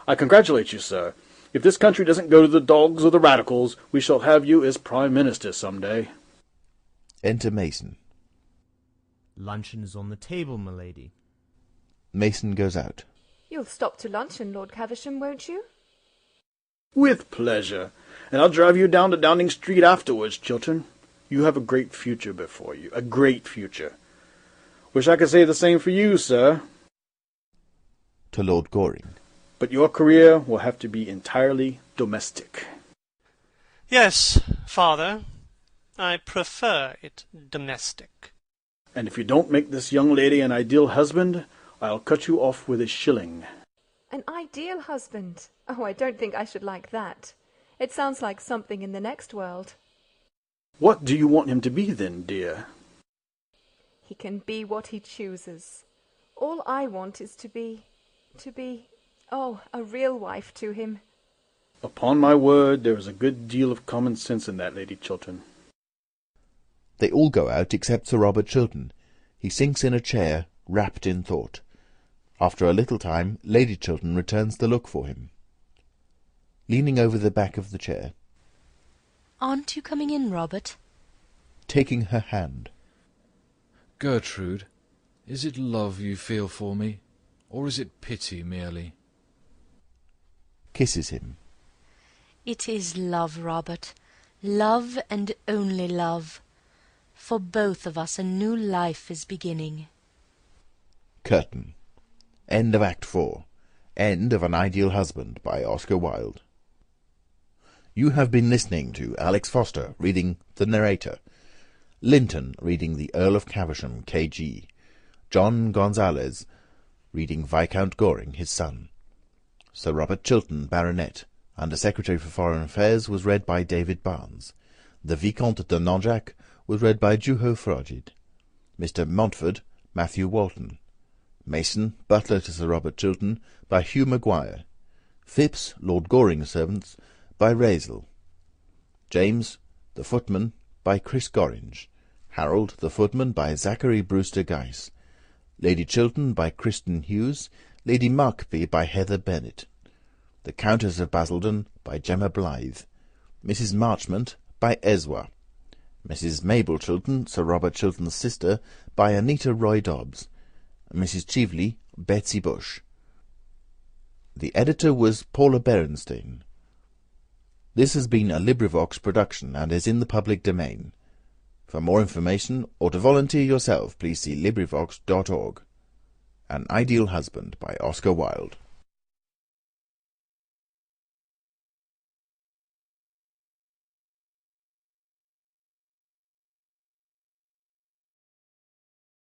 I: I congratulate you, sir. If this country doesn't go to the dogs or the radicals, we shall have you as Prime Minister some day.
A: Enter Mason.
E: Luncheon is on the table, my lady.
A: Mason goes out.
J: You'll stop to luncheon, Lord Caversham, won't you?
I: With pleasure. And I'll drive you down to Downing Street afterwards, Chiltern. You have a great future before you. A great future. Wish I could say the same for you, sir.
A: To Lord Goring.
I: But your career will have to be entirely domestic.
B: Yes, father. I prefer it domestic.
I: And if you don't make this young lady an ideal husband, I'll cut you off with a shilling.
J: An ideal husband? Oh, I don't think I should like that. It sounds like something in the next world.
I: What do you want him to be, then, dear?
J: He can be what he chooses. All I want is to be, a real wife to him.
I: Upon my word, there is a good deal of common sense in that, Lady Chiltern.
A: They all go out except Sir Robert Chiltern. He sinks in a chair, wrapped in thought. After a little time, Lady Chiltern returns to look for him. Leaning over the back of the chair.
K: Aren't you coming in, Robert?
A: Taking her hand.
G: Gertrude, is it love you feel for me, or is it pity merely?
A: Kisses him.
K: It is love, Robert. Love and only love. For both of us a new life is beginning.
A: Curtain. End of Act 4. End of An Ideal Husband by Oscar Wilde. You have been listening to Alex Foster reading The Narrator, Linton reading The Earl of Caversham, K.G., John Gonzales reading Viscount Goring, his son. Sir Robert Chiltern, Baronet, Under Secretary for Foreign Affairs, was read by David Barnes. The Vicomte de Nanjac was read by Juho Frogid. Mr. Montford, Matthew Walton. Mason, butler to Sir Robert Chiltern, by Hugh Maguire. Phipps, Lord Goring's servants, by Razel. James, the footman, by Chris Gorringe. Harold, the footman, by Zachary Brewster Geiss. Lady Chiltern, by Kristen Hughes. Lady Markby, by Heather Bennet. The Countess of Basildon, by Gemma Blythe. Mrs. Marchmont, by Ezwa. Mrs. Mabel Chiltern, Sir Robert Chiltern's sister, by Anita Roy Dobbs. Mrs. Cheveley, Betsy Bush. The editor was Paula Berenstein. This has been a LibriVox production and is in the public domain. For more information, or to volunteer yourself, please see LibriVox.org. An Ideal Husband by Oscar Wilde.